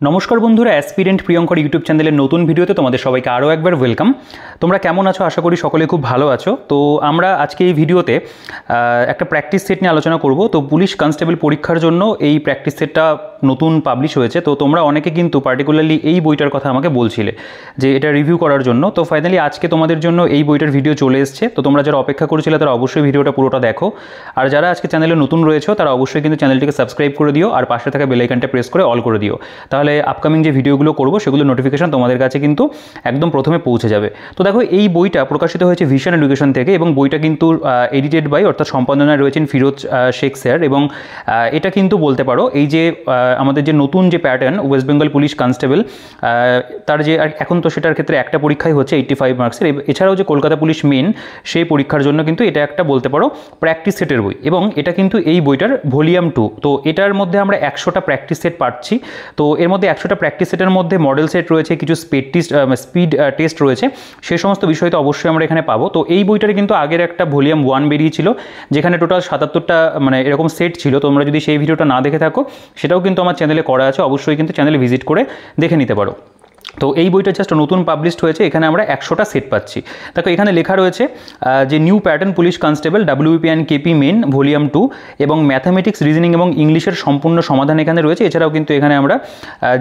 নমস্কার বন্ধুরা, aspirant Priyankar YouTube চ্যানেলের নতুন ভিডিওতে তোমাদের সবাইকে আরও একবার ওয়েলকাম। তোমরা কেমন আছো? আশা করি সকলে খুব ভালো আছো। তো আমরা আজকে এই ভিডিওতে একটা প্র্যাকটিস সেট নিয়ে আলোচনা করব। তো পুলিশ কনস্টেবল পরীক্ষার জন্য এই প্র্যাকটিস সেটটা নতুন পাবলিশ হয়েছে। তো তোমরা অনেকে কিন্তু পার্টিকুলারলি এই বইটার কথা আমাকে বলছিলে যে এটা রিভিউ করার জন্য। তো ফাইনালি আজকে তোমাদের জন্য এই বইটার ভিডিও চলে এসছে। তো তোমরা যারা অপেক্ষা করেছিলে তারা অবশ্যই ভিডিওটা পুরোটা দেখো, আর যারা আজকে চ্যানেলে নতুন রয়েছে তারা অবশ্যই কিন্তু চ্যানেলটিকে সাবস্ক্রাইব করে দিও আর পাশে থাকা বেল আইকনটা প্রেস করে অল করে দিও। তাহলে আপকামিং যে ভিডিওগুলো করবো সেগুলো নোটিফিকেশন তোমাদের কাছে কিন্তু একদম প্রথমে পৌঁছে যাবে। তো দেখো, এই বইটা প্রকাশিত হয়েছে ভিশন এডুকেশন থেকে এবং বইটা কিন্তু এডিটেড বাই অর্থাৎ সম্পাদনায় রয়েছেন ফিরোজ শেখ স্যার। এবং এটা কিন্তু বলতে পারো এই যে আমাদের যে নতুন যে pattern West Bengal police constable, তার যে এখন তো সেটার ক্ষেত্রে একটা পরীক্ষাই হচ্ছে 85 মার্কসের। এছাড়াও যে কলকাতা পুলিশ মেন সেই পরীক্ষার জন্য কিন্তু এটা একটা বলতে পারো প্র্যাকটিস সেটের বই। এবং এটা কিন্তু এই বইটার ভলিউম 2। তো এটার মধ্যে আমরা 100টা প্র্যাকটিস সেট পাচ্ছি। তো এর মধ্যে 100টা প্র্যাকটিস সেটের মধ্যে মডেল সেট রয়েছে, কিছু স্পিড টেস্ট রয়েছে, সেই সমস্ত বিষয় তো অবশ্যই আমরা এখানে পাবো। তো এই বইটার কিন্তু আগের একটা ভলিউম 1 বেরিয়েছিল যেখানে টোটাল 77টা মানে এরকম সেট ছিল। তোমরা যদি সেই ভিডিওটা না দেখে থাকো সেটাও কিন্তু আমার চ্যানেলে করা আছে, অবশ্যই কিন্তু চ্যানেলে ভিজিট করে দেখে নিতে পারো। তো এই বইটা জাস্ট নতুন পাবলিশড হয়েছে, এখানে আমরা 100টা সেট পাচ্ছি। দেখো এখানে লেখা রয়েছে যে new pattern police constable WBP and KP main volume 2 এবং ম্যাথামেটিক্স, রিজনিং এবং ইংলিশের সম্পূর্ণ সমাধান এখানে রয়েছে। এছাড়াও কিন্তু এখানে আমরা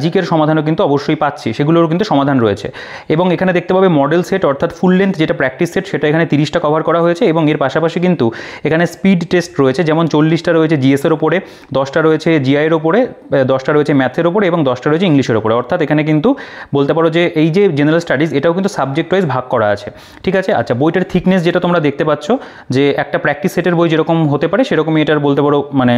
জিকের সমাধানও কিন্তু অবশ্যই পাচ্ছি, সেগুলোরও কিন্তু সমাধান রয়েছে। এবং এখানে দেখতে পাবে মডেল সেট অর্থাৎ ফুল লেন্থ যেটা প্র্যাকটিস সেট সেটা এখানে 30টা কভার করা হয়েছে। এবং এর পাশাপাশি কিন্তু এখানে স্পিড টেস্ট রয়েছে, যেমন 40টা রয়েছে জিএসের ওপরে, 10টা রয়েছে জিআইয়ের ওপরে, 10টা রয়েছে ম্যাথের ওপরে এবং 10টা রয়েছে ইংলিশের ওপরে। অর্থাৎ এখানে কিন্তু বলতে পারো যে এই যে জেনারেল স্টাডিজ এটাও কিন্তু সাবজেক্ট ওয়াইজ ভাগ করা আছে, ঠিক আছে। আচ্ছা, বইটার থিকনেস যেটা তোমরা দেখতে পাচ্ছ যে একটা প্র্যাকটিস সেটের বই যেরকম হতে পারে সেরকমই এটার বলতে পারো মানে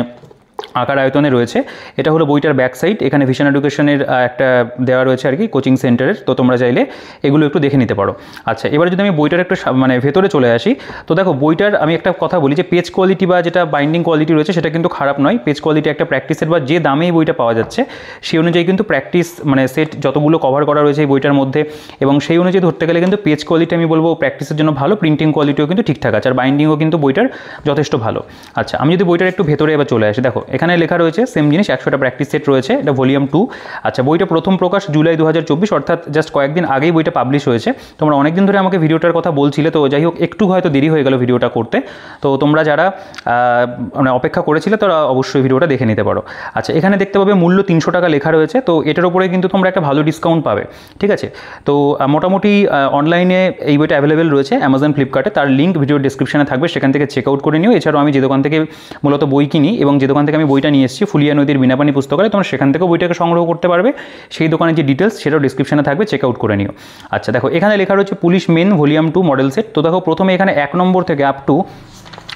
আকার আয়তনে রয়েছে। এটা হলো বইটার ব্যাক সাইড, এখানে ভিশন এডুকেশনের একটা দেওয়া রয়েছে আর কি কোচিং সেন্টারের। তো তোমরা চাইলে এগুলো একটু দেখে নিতে পারো। আচ্ছা, এবার যদি আমি বইটার একটু মানে ভেতরে চলে আসি, তো দেখো বইটার আমি একটা কথা বলি যে পেজ কোয়ালিটি বা যেটা বাইন্ডিং কোয়ালিটি রয়েছে সেটা কিন্তু খারাপ নয়। পেজ কোয়ালিটি একটা প্র্যাকটিসের বা যে দামে এই বইটা পাওয়া যাচ্ছে সেই অনুযায়ী কিন্তু প্র্যাকটিস মানে সেট যতগুলো কভার করা রয়েছে এই বইটার মধ্যে, এবং সেই অনুযায়ী ধরতে গেলে কিন্তু পেজ কোয়ালিটি আমি বলবো প্র্যাকটিসের জন্য ভালো, প্রিন্টিং কোয়ালিটিও কিন্তু ঠিকঠাক আছে, আর বাইন্ডিংও কিন্তু বইটার যথেষ্ট ভালো। আচ্ছা, আমি যদি বইটার একটু ভেতরে এবার চলে আসি, দেখো এখানে লেখা রয়েছে সেম জিনিস, 100টা প্র্যাকটিস সেট রয়েছে, এটা ভলিউম 2। আচ্ছা, বইটা প্রথম প্রকাশ জুলাই 2024, অর্থাৎ জাস্ট কয়েকদিন আগেই বইটা পাবলিশ হয়েছে। তোমরা অনেকদিন ধরে আমাকে ভিডিওটার কথা বলছিলে, তো যাই হোক একটু হয়তো দেরি হয়ে গেল ভিডিওটা করতে। তো তোমরা যারা মানে অপেক্ষা করেছিলে তারা অবশ্যই ভিডিওটা দেখে নিতে পারো। আচ্ছা, এখানে দেখতে পাবে মূল্য 300 টাকা লেখা রয়েছে। তো এটার উপরে কিন্তু তোমরা একটা ভালো ডিসকাউন্ট পাবে, ঠিক আছে। তো মোটামুটি অনলাইনে এই বইটা অ্যাভেলেবেল রয়েছে অ্যামাজন, ফ্লিপকার্টে, তার লিঙ্ক ভিডিও ডিসক্রিপশনে থাকবে, সেখান থেকে চেক আউট করে নিও। এছাড়াও আমি যে দোকান থেকে মূলত বই কিনি এবং যে দোকান থেকে আমি বইটা নিয়ে এসেছি ফুলিয়া নদীর বিনাপানি পুস্তকালয়, তোমরা সেখান থেকেও বইটাকে সংগ্রহ করতে পারবে। সেই দোকানের যে ডিটেলস সেটাও ডিসক্রিপশনে থাকবে, চেক আউট করে নিও। আচ্ছা, দেখো এখানে লেখা রয়েছে police main volume 2 model set. তো দেখো প্রথমে এখানে 1 নম্বর থেকে আপ টু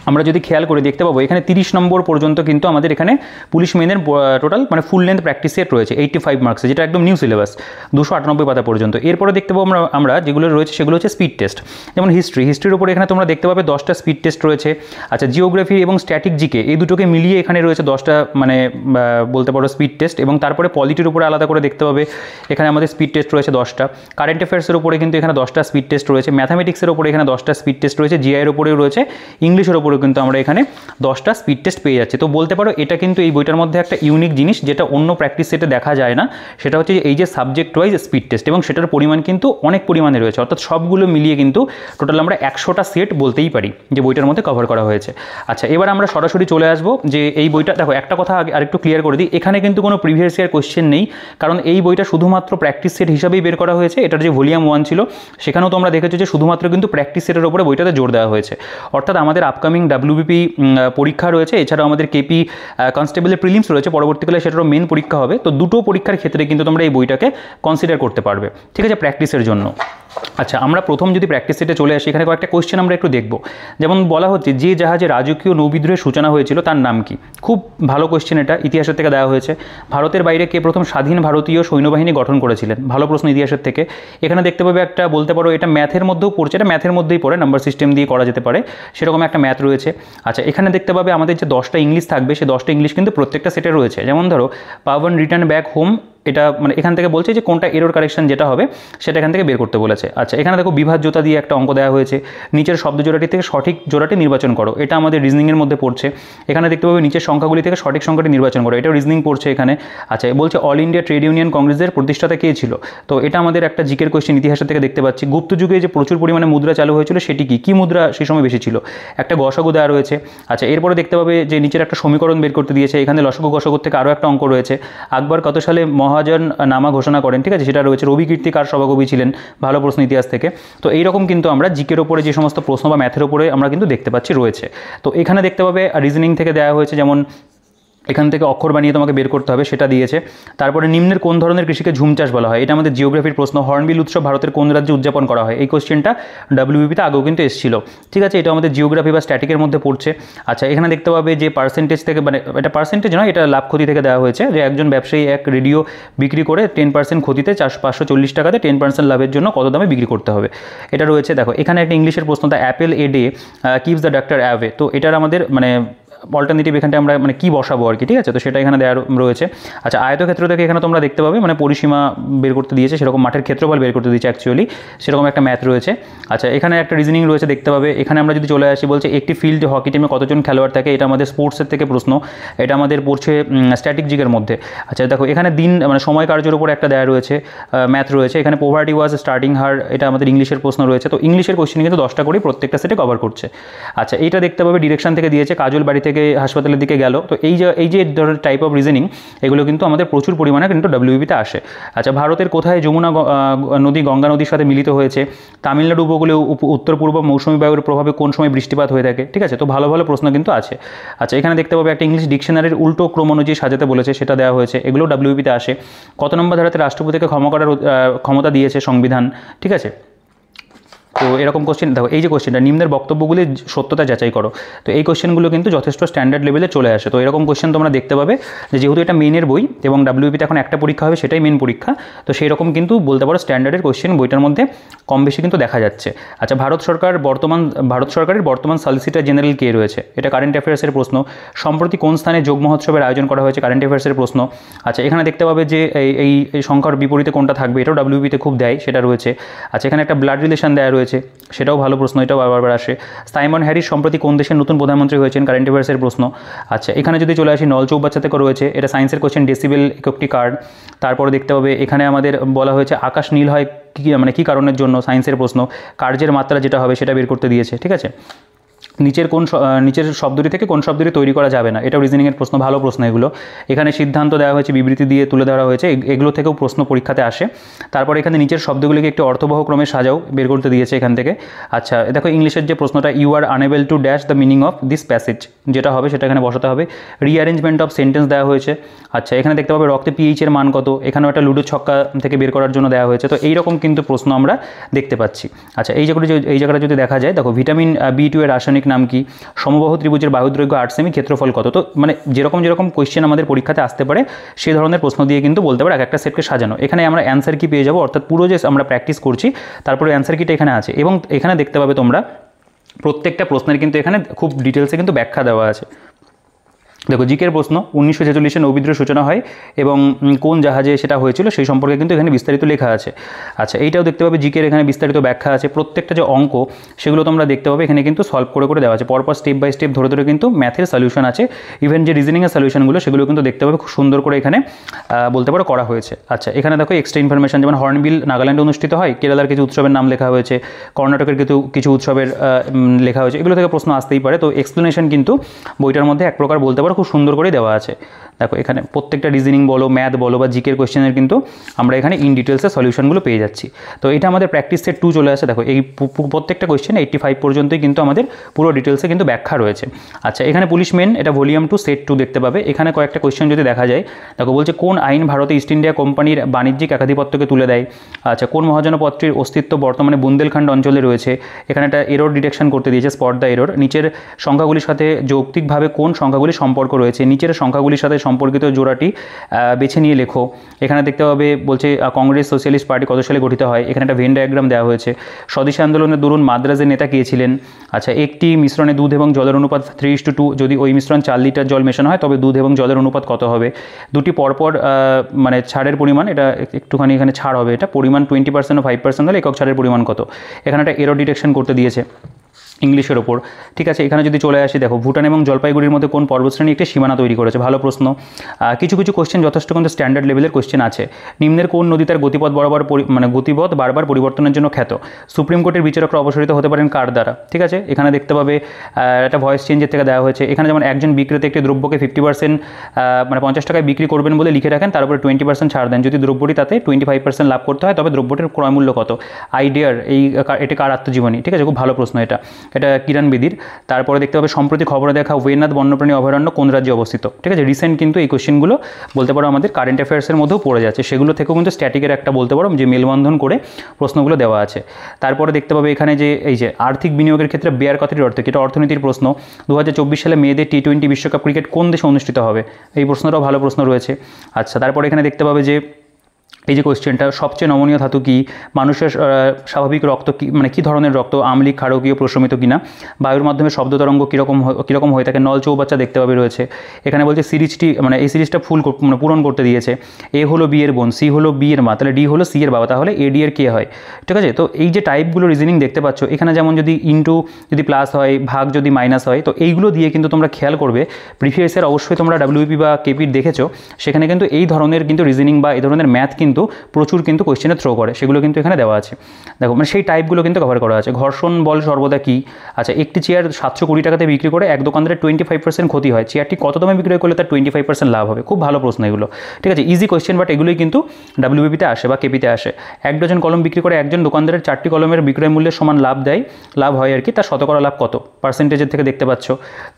আমরা যদি খেয়াল করে দেখতে পাবো এখানে 30 নম্বর পর্যন্ত কিন্তু আমাদের এখানে পুলিশ মেনের টোটাল মানে ফুল লেন্থ প্র্যাকটিস সেট রয়েছে 85 মার্কসে, যেটা একদম নিউ সিলেবাস, 298 পাতা পর্যন্ত। এরপরে দেখতে পাবো আমরা যেগুলো রয়েছে সেগুলো হচ্ছে স্পিড টেস্ট, যেমন হিস্ট্রির উপরে এখানে তোমরা দেখতে পাবে 10টা স্পিড টেস্ট রয়েছে। আচ্ছা, জিওগ্রাফি এবং স্ট্যাটিক জিকে এই দুটোকে মিলিয়ে এখানে রয়েছে 10টা মানে বলতে পারো স্পিড টেস্ট। এবং তারপরে পলিটির উপরে আলাদা করে দেখতে পাবে এখানে আমাদের স্পিড টেস্ট রয়েছে 10টা। কারেন্ট অ্যাফেয়ার্সের উপরে কিন্তু এখানে 10টা স্পিড টেস্ট রয়েছে। ম্যাথামেটিক্সের উপরে এখানে 10টা স্পিড টেস্ট রয়েছে। জিআইয়ের উপরেও রয়েছে, ইংলিশের উপরেও কিন্তু আমরা এখানে 10টা স্পিড টেস্ট পেয়ে যাচ্ছে। তো বলতে পারো এটা কিন্তু এই বইটার মধ্যে একটা ইউনিক জিনিস যেটা অন্য প্র্যাকটিস সেটে দেখা যায় না, সেটা হচ্ছে এই যে সাবজেক্ট ওয়াইজ স্পিড টেস্ট, এবং সেটার পরিমাণ কিন্তু অনেক পরিমাণে রয়েছে। অর্থাৎ সবগুলো মিলিয়ে কিন্তু টোটাল আমরা 100টা সেট বলতেই পারি যে বইটার মধ্যে কভার করা হয়েছে। আচ্ছা, এবার আমরা সরাসরি চলে আসবো যে এই বইটা দেখো একটা কথা আরেকটু ক্লিয়ার করে দিই, এখানে কিন্তু কোনো প্রিভিয়াস ইয়ার কোশ্চেন নেই, কারণ এই বইটা শুধুমাত্র প্র্যাকটিস সেট হিসাবেই বের করা হয়েছে। এটার যে ভলিউম 1 ছিল সেখানেও তোমরা দেখেছো যে শুধুমাত্র কিন্তু প্র্যাকটিস সেটের উপরে বইটাতে জোর দেওয়া হয়েছে। অর্থাৎ আমাদের আপকামিং WBP পরীক্ষা রয়েছে, এছাড়াও আমাদের KP কনস্টেবলের প্রিলিমস রয়েছে, পরবর্তীকালে সেটারও মেন পরীক্ষা হবে। তো দুটো পরীক্ষার ক্ষেত্রে কিন্তু তোমরা এই বইটাকে কনসিডার করতে পারবে, ঠিক আছে, প্র্যাকটিসের জন্য। আচ্ছা, আমরা প্রথম যদি প্র্যাকটিস সেটে চলে আসি, এখানে কয়েকটা কোয়েশ্চেন আমরা একটু দেখব। যেমন বলা হচ্ছে যে জাহাজে রাজকীয় নৌবিদ্রোহের সূচনা হয়েছিল তার নাম কি? খুব ভালো কোয়েশ্চেন, এটা ইতিহাসের থেকে দেওয়া হয়েছে। ভারতের বাইরে কে প্রথম স্বাধীন ভারতীয় সৈন্যবাহিনী গঠন করেছিলেন? ভালো প্রশ্ন ইতিহাসের থেকে। এখানে দেখতে পাবে একটা বলতে পারো এটা ম্যাথের মধ্যেও পড়ছে, এটা ম্যাথের মধ্যেই পড়ে, নাম্বার সিস্টেম দিয়ে করা যেতে পারে, সেরকম একটা ম্যাথ রয়েছে। আচ্ছা, এখানে দেখতে পাবে আমাদের যে 10টা ইংলিশ থাকবে সেই 10টা ইংলিশ কিন্তু প্রত্যেকটা সেটে রয়েছে। যেমন ধরো পাওয়ান রিটার্ন ব্যাক হোম এটা মানে এখান থেকে বলছে যে কোনটা এরর কারেকশন যেটা হবে সেটা এখান থেকে বের করতে বলেছে। আচ্ছা, এখানে দেখো বিভাজ্যতা দিয়ে একটা অঙ্ক দেওয়া হয়েছে, নিচের শব্দ জোড়াটি থেকে সঠিক জোড়াটি নির্বাচন করো, এটা আমাদের রিজনিংয়ের মধ্যে পড়ছে। এখানে দেখতে পাবে নিচের সংখ্যাগুলি থেকে সঠিক সংখ্যাটি নির্বাচন করো, এটাও রিজনিং পড়ছে এখানে। আচ্ছা, বলছে অল ইন্ডিয়া ট্রেড ইউনিয়ন কংগ্রেসের প্রতিষ্ঠাতা কে ছিল, তো এটা আমাদের একটা জিকের কোয়েশ্চেন ইতিহাসের থেকে দেখতে পাচ্ছি। গুপ্ত যুগে যে প্রচুর পরিমাণে মুদ্রা চালু হয়েছিল সেটি কি মুদ্রা সেই সময় বেশি ছিল, একটা গসাগু দেওয়া রয়েছে। আচ্ছা, এরপরে দেখতে পাবে যে নিচের একটা সমীকরণ বের করতে দিয়েছে, এখানে লসাগু গসাগুর থেকে আরও একটা অঙ্ক রয়েছে। আকবর কত সালে মহাজন নামা ঘোষণা করেন, ঠিক আছে, সেটা রয়েছে। রবি কীর্তি কার সভাকবি ছিলেন, ভালো প্রশ্ন ইতিহাস থেকে। তো এইরকম কিন্তু আমরা জিকের ওপরে যে সমস্ত প্রশ্ন বা ম্যাথের ওপরে আমরা কিন্তু দেখতে পাচ্ছি রয়েছে। তো এখানে দেখতে পাবে রিজনিং থেকে দেওয়া হয়েছে, যেমন এখান থেকে অক্ষর বানিয়ে তোমাকে বের করতে হবে সেটা দিয়েছে। তারপরে নিম্নের কোন ধরনের কৃষিকে ঝুম চাষ বলা হয়, এটা আমাদের জিওগ্রাফির প্রশ্ন। হর্নবিল উৎসব ভারতের কোন রাজ্যে উদযাপন করা হয়, এই কোশ্চেনটা ডাব্লিউবিপিতে আগেও কিন্তু এসেছিল, ঠিক আছে, এটা আমাদের জিওগ্রাফি বা স্ট্যাটিকের মধ্যে পড়ছে। আচ্ছা, এখানে দেখতে পাবে যে পার্সেন্টেজ থেকে, মানে এটা পার্সেন্টেজ নয়, এটা লাভ ক্ষতি থেকে দেওয়া হয়েছে, যে একজন ব্যবসায়ী এক রেডিও বিক্রি করে 10% ক্ষতিতে 540 টাকাতে 10% লাভের জন্য কত দামে বিক্রি করতে হবে, এটা রয়েছে। দেখো এখানে একটা ইংলিশের প্রশ্ন, the Apple a day keeps the doctor away, তো এটার আমাদের মানে অল্টারনেটিভ এখানটা আমরা মানে কী বসাবো আর কি, ঠিক আছে, তো সেটা এখানে দেওয়া রয়েছে। আচ্ছা, আয়তক্ষেত্র থেকে এখানে তোমরা দেখতে পাবে মানে পরিসীমা বের করতে দিয়েছে, সেরকম মাঠের ক্ষেত্রফল বের করতে দিয়েছে অ্যাকচুয়ালি, সেরকম একটা ম্যাথ রয়েছে। আচ্ছা, এখানে একটা রিজনিং রয়েছে দেখতে পাবে। এখানে আমরা যদি চলে আসি, বলছে একটি ফিল্ড হকি টিমে কতজন খেলোয়াড় থাকে, এটা আমাদের স্পোর্টসের থেকে প্রশ্ন, এটা আমাদের পড়ছে স্ট্যাটিক জিকের মধ্যে। আচ্ছা, দেখো এখানে দিন মানে সময় কার্যের উপর একটা দেওয়া রয়েছে ম্যাথ রয়েছে। এখানে পোভার্টি ওয়াজ স্টার্টিং হার, এটা আমাদের ইংলিশের প্রশ্ন রয়েছে। তো ইংলিশের কোশ্চেন কিন্তু 10টা করে প্রত্যেকটা সেটে কভার করছে। আচ্ছা, এইটা দেখতে পাবে ডিরেকশন থেকে দিয়েছে, কাজল বাড়ি থেকে হাসপাতালের দিকে গেল। তো এই যে ধরনের টাইপ অফ রিজনিং এগুলো কিন্তু আমাদের প্রচুর পরিমাণে কিন্তু ডাব্লিউবিতে আসে। আচ্ছা, ভারতের কোথায় যমুনা নদী গঙ্গা নদীর সাথে মিলিত হয়েছে, তামিলনাড়ু উপকূলে উত্তর পূর্ব মৌসুমী বায়ুর প্রভাবে কোন সময় বৃষ্টিপাত হয়ে থাকে, ঠিক আছে, তো ভালো ভালো প্রশ্ন কিন্তু আছে। আচ্ছা, এখানে দেখতে পাবে একটা ইংলিশ ডিকশনারির উল্টো ক্রম অনুযায়ী সাজাতে বলেছে, সেটা দেওয়া হয়েছে, এগুলো ডাব্লিউবিতে আসে। কত নম্বর ধারাতে রাষ্ট্রপতিকে ক্ষমা করার ক্ষমতা দিয়েছে সংবিধান, ঠিক আছে। তো এরকম কোশ্চেন দেখো, এই যে কোশ্চেনটা নিম্নের বক্তব্যগুলি সত্যতা যাচাই করো, তো এই কোশ্চেনগুলো কিন্তু যথেষ্ট স্ট্যান্ডার্ড লেভেলে চলে আসে। তো এরকম কোশ্চেন তোমরা দেখতে পাবে, যে যেহেতু এটা মেনের বই এবং ডাব্লিউবিতে এখন একটা পরীক্ষা হবে, সেটাই মেন পরীক্ষা, তো সেই রকম কিন্তু বলতে পারো স্ট্যান্ডার্ডের কোশ্চেন বইটার মধ্যে কম বেশি কিন্তু দেখা যাচ্ছে। আচ্ছা, ভারত সরকারের বর্তমান সলিসিটর জেনারেল কে রয়েছে, এটা কারেন্ট অ্যাফেয়ার্সের প্রশ্ন। সম্প্রতি কোন স্থানে যোগ মহোৎসবের আয়োজন করা হয়েছে, কারেন্ট অ্যাফেয়ার্সের প্রশ্ন। আচ্ছা, এখানে দেখতে পাবে যে এই সংখ্যার বিপরীতে কোনটা থাকবে, এটাও ডাব্লিউবিতে খুব দেয়, সেটা রয়েছে। আচ্ছা, এখানে একটা ব্লাড রিলেশন দেওয়া রয়েছে, সেটাও ভালো প্রশ্ন, এটাও বারবার আসে। সাইমন হ্যারিস সম্প্রতি কোন দেশের নতুন প্রধানমন্ত্রী হয়েছেন, কারেন্ট অ্যাফেয়ার্সের প্রশ্ন। আচ্ছা, এখানে যদি চলে আসি নল চৌবাচ্চা থেকে রয়েছে, এটা সায়েন্সের কোশ্চেন, ডেসিবেল একটি কার্ড। তারপরে দেখতে হবে এখানে আমাদের বলা হয়েছে আকাশ নীল হয় মানে কী কারণের জন্য, সায়েন্সের প্রশ্ন। কার্যের মাত্রা যেটা হবে সেটা বের করতে দিয়েছে, ঠিক আছে। নিচের শব্দটি থেকে কোন শব্দটি তৈরি করা যাবে না, এটাও রিজনিংয়ের প্রশ্ন, ভালো প্রশ্ন এগুলো। এখানে সিদ্ধান্ত দেওয়া হয়েছে, বিবৃতি দিয়ে তুলে ধরা হয়েছে, এগুলো থেকেও প্রশ্ন পরীক্ষাতে আসে। তারপরে এখানে নিচের শব্দগুলিকে একটি অর্থবহ ক্রমে সাজাও, বের করতে দিয়েছে এখান থেকে। আচ্ছা, দেখো ইংলিশের যে প্রশ্নটা, you are unable to dash the meaning of this passage, যেটা হবে সেটা এখানে বসাতে হবে। রিঅ্যারেঞ্জমেন্ট অফ সেন্টেন্স দেওয়া হয়েছে। আচ্ছা, এখানে দেখতে পাবে রক্তে পিএইচের মান কত, এখানেও একটা লুডো ছক্কা থেকে বের করার জন্য দেওয়া হয়েছে। তো এইরকম কিন্তু প্রশ্ন আমরা দেখতে পাচ্ছি। আচ্ছা, এই জায়গাটা যদি দেখা যায়, দেখো ভিটামিন B2 এর রাসায়নিক নাম কি, সমবাহু ত্রিভুজের বাহুদৈর্ঘ্য 8 সেমি, ক্ষেত্রফল কত। তো মানে যেরকম কোয়েশ্চেন আমাদের পরীক্ষাতে আসতে পারে সেই ধরনের প্রশ্ন দিয়ে কিন্তু বলতে পারে এক একটা সেটকে সাজানো। এখানে আমরা অ্যান্সার কি পেয়ে যাবো, অর্থাৎ পুরো যে আমরা প্র্যাকটিস করছি তারপরে অ্যান্সার কিটা এখানে আছে, এবং এখানে দেখতে পাবে তোমরা প্রত্যেকটা প্রশ্নের কিন্তু এখানে খুব ডিটেলসে কিন্তু ব্যাখ্যা দেওয়া আছে। দেখো জিকের প্রশ্ন, 1946 নৌবিদ্রোহের সূচনা হয় এবং কোন জাহাজে সেটা হয়েছিল সেই সম্পর্কে কিন্তু এখানে বিস্তারিত লেখা আছে। আচ্ছা, এইটাও দেখতে পাবে জিকের এখানে বিস্তারিত ব্যাখ্যা আছে। প্রত্যেকটা যে অঙ্ক সেগুলো তোমরা দেখতে পাবে এখানে কিন্তু সলভ করে দেওয়া আছে, পরপর স্টেপ বাই স্টেপ ধরে কিন্তু ম্যাথের সলিউশন আছে। ইভেন যে রিজনিংয়ের সলিউশনগুলো সেগুলো কিন্তু দেখতে পাবে খুব সুন্দর করে এখানে বলতে পারো করা হয়েছে। আচ্ছা, এখানে দেখো এক্সট্রা ইনফরমেশন, যেমন হর্নবিল নাগাল্যান্ডে অনুষ্ঠিত হয়, কেরালার কিছু উৎসবের নাম লেখা হয়েছে, কর্ণাটকের কিছু উৎসবের লেখা হয়েছে, এগুলো থেকে প্রশ্ন আসতেই পারে। তো এক্সপ্লেনেশন কিন্তু বইটার মধ্যে এক প্রকার বলতে পারো খুব সুন্দর করে দেওয়া আছে। দেখো এখানে প্রত্যেকটা রিজনিং বলো, ম্যাথ বলো বা জিকের কোয়েশ্চেনের কিন্তু আমরা এখানে ইন ডিটেলসে সলিউশনগুলো পেয়ে যাচ্ছি। তো এটা আমাদের প্র্যাকটিস সেট 2 চলে আসে। দেখো এই প্রত্যেকটা কোয়েশ্চেন 85 পর্যন্তই কিন্তু আমাদের পুরো ডিটেলসে কিন্তু ব্যাখ্যা রয়েছে। আচ্ছা, এখানে পুলিশম্যান, এটা ভলিউম 2 সেট 2 দেখতে পাবে। এখানে কয়েকটা কোয়েশ্চেন যদি দেখা যায়, দেখো বলছে কোন আইন ভারতে ইস্ট ইন্ডিয়া কোম্পানির বাণিজ্যিক একাধিপত্যকে তুলে দেয়। আচ্ছা, কোন মহাজনপত্রের অস্তিত্ব বর্তমানে বুন্দেলখণ্ড অঞ্চলে রয়েছে, এখানে একটা এরর ডিটেকশন করতে দিয়েছে, স্পট দ্য এরর। নিচের সংখ্যাগুলির সাথে যৌক্তিকভাবে কোন সংখ্যাগুলির সম্পর্ক রয়েছে, নিচের সংখ্যাগুলির সাথে সম্পর্কিত জোড়াটি বেছে নিয়ে লেখো। এখানে দেখতে পাবে বলছে কংগ্রেস সোশ্যালিস্ট পার্টি কত সালে গঠিত হয়, এখানে একটা ভেন ডায়াগ্রাম দেওয়া হয়েছে। স্বদেশী আন্দোলনের দরুন মাদ্রাজের নেতা কে ছিলেন। আচ্ছা, একটি মিশ্রণে দুধ এবং জলের অনুপাত 3:2, যদি ওই মিশ্রণ 4 লিটার জল মেশানো হয় তবে দুধ এবং জলের অনুপাত কত হবে। দুটি পরপর মানে ছাড়ের পরিমাণ, এটা একটুখানি এখানে ছাড় হবে, এটা পরিমাণ 20% ও 5% হলে একক ছাড়ের পরিমাণ কত। এখানে একটা এরর ডিটেকশন করতে দিয়েছে ইংলিশের ওপর। ঠিক আছে, এখানে যদি চলে আসি, দেখো ভুটান এবং জলপাইগুড়ির মধ্যে কোন পর্বতশ্রেণী একটি সীমানা তৈরি করেছে। ভালো প্রশ্ন। কিছু কিছু কোশ্চেন যথেষ্ট কিন্তু স্ট্যান্ডার্ড লেভেলের কোশ্চেন আছে। নিম্নের কোন নদী তার গতিপথ গতিপথ বারবার পরিবর্তনের জন্য খ্যাত। সুপ্রিম কোর্টের বিচারকরা অপসারিত হতে পারেন কার দ্বারা। ঠিক আছে, এখানে দেখতে পাবে একটা ভয়েস চেঞ্জের থেকে দেওয়া হয়েছে। এখানে যেমন একজন বিক্রেতা একটি দ্রব্যকে 50% মানে 50 টাকায় বিক্রি করবেন বলে লিখে রাখেন, তার উপরে 20% ছাড় দেন। যদি দ্রব্যটি তাতে 25% লাভ করতে হয় তবে দ্রব্যটির ক্রয়মূল্য কত। আইডিয়ার এটি কার আত্মজীবনী। ঠিক আছে, খুব ভালো প্রশ্ন এটা কিরণ বেদির। তারপরে দেখতে পাবে সম্প্রতি খবরে দেখা ওয়েনাদ বন্যপ্রাণী অভয়ারণ্য কোন রাজ্যে অবস্থিত। ঠিক আছে, রিসেন্ট কিন্তু এই কোশ্চেনগুলো বলতে পারো আমাদের কারেন্ট অ্যাফেয়ার্সের মধ্যেও পড়ে যাচ্ছে, সেগুলো থেকেও কিন্তু স্ট্যাটিকের একটা বলতে পারো যে মেলবন্ধন করে প্রশ্নগুলো দেওয়া আছে। তারপরে দেখতে পাবে এখানে যে এই যে আর্থিক বিনিয়োগের ক্ষেত্রে বেয়ার কথাটির অর্থ কি, এটা অর্থনীতির প্রশ্ন। 2024 সালে মেয়েদের T20 বিশ্বকাপ ক্রিকেট কোন দেশে অনুষ্ঠিত হবে, এই প্রশ্নটাও ভালো প্রশ্ন রয়েছে। আচ্ছা, তারপরে এখানে দেখতে পাবে যে এই যে কোয়েশ্চেনটা, সবচেয়ে নমনীয় ধাতু কি, মানুষের স্বাভাবিক রক্ত কি, মানে কী ধরনের রক্ত, আমলিক, ক্ষারকীয়, প্রশমিত কিনা, বায়ুর মাধ্যমে শব্দ তরঙ্গ কীরকম হয়ে থাকে, নল চৌবাচ্চা দেখতে পাবে রয়েছে। এখানে বলছে সিরিজটি মানে এই সিরিজটা পূরণ করতে দিয়েছে। এ হলো বি এর বোন, সি হলো বি এর মা, তাহলে ডি হলো সি এর বাবা, তাহলে এ ডি এর কে হয়। ঠিক আছে, তো এই যে টাইপগুলো রিজনিং দেখতে পাচ্ছ এখানে, যেমন যদি ইন্টু যদি প্লাস হয়, ভাগ যদি মাইনাস হয়, তো এইগুলো দিয়ে কিন্তু তোমরা খেয়াল করবে প্রিভিয়াস ইয়ার অবশ্যই তোমরা ডাব্লিউপি বা কেপির দেখেছো, সেখানে কিন্তু এই ধরনের কিন্তু রিজনিং বা এই ধরনের ম্যাথ কিন্তু প্রচুর কিন্তু কোয়েশ্চেনে থ্রো করে, সেগুলো কিন্তু এখানে দেওয়া আছে। দেখো মানে সেই টাইপগুলো কিন্তু কভার করা আছে। ঘর্ষণ বল সর্বদা কি। আচ্ছা, একটি চেয়ার 720 টাকাতে বিক্রি করে এক দোকানদারের 25% ক্ষতি হয়, চেয়ারটি কত দামে বিক্রি করলে তার 25% লাভ হবে। খুব ভালো প্রশ্ন এগুলো। ঠিক আছে, ইজি কোয়েশ্চেন, বাট এগুলোই কিন্তু ডাব্লিউবিপিতে আসে বা কেপিতে আসে। 1 ডজন কলম বিক্রি করে একজন দোকানদারের 4টি কলমের বিক্রয় মূল্যের সমান লাভ হয় আর কি, তার শতকরা লাভ কত, পার্সেন্টেজের থেকে দেখতে পাচ্ছ।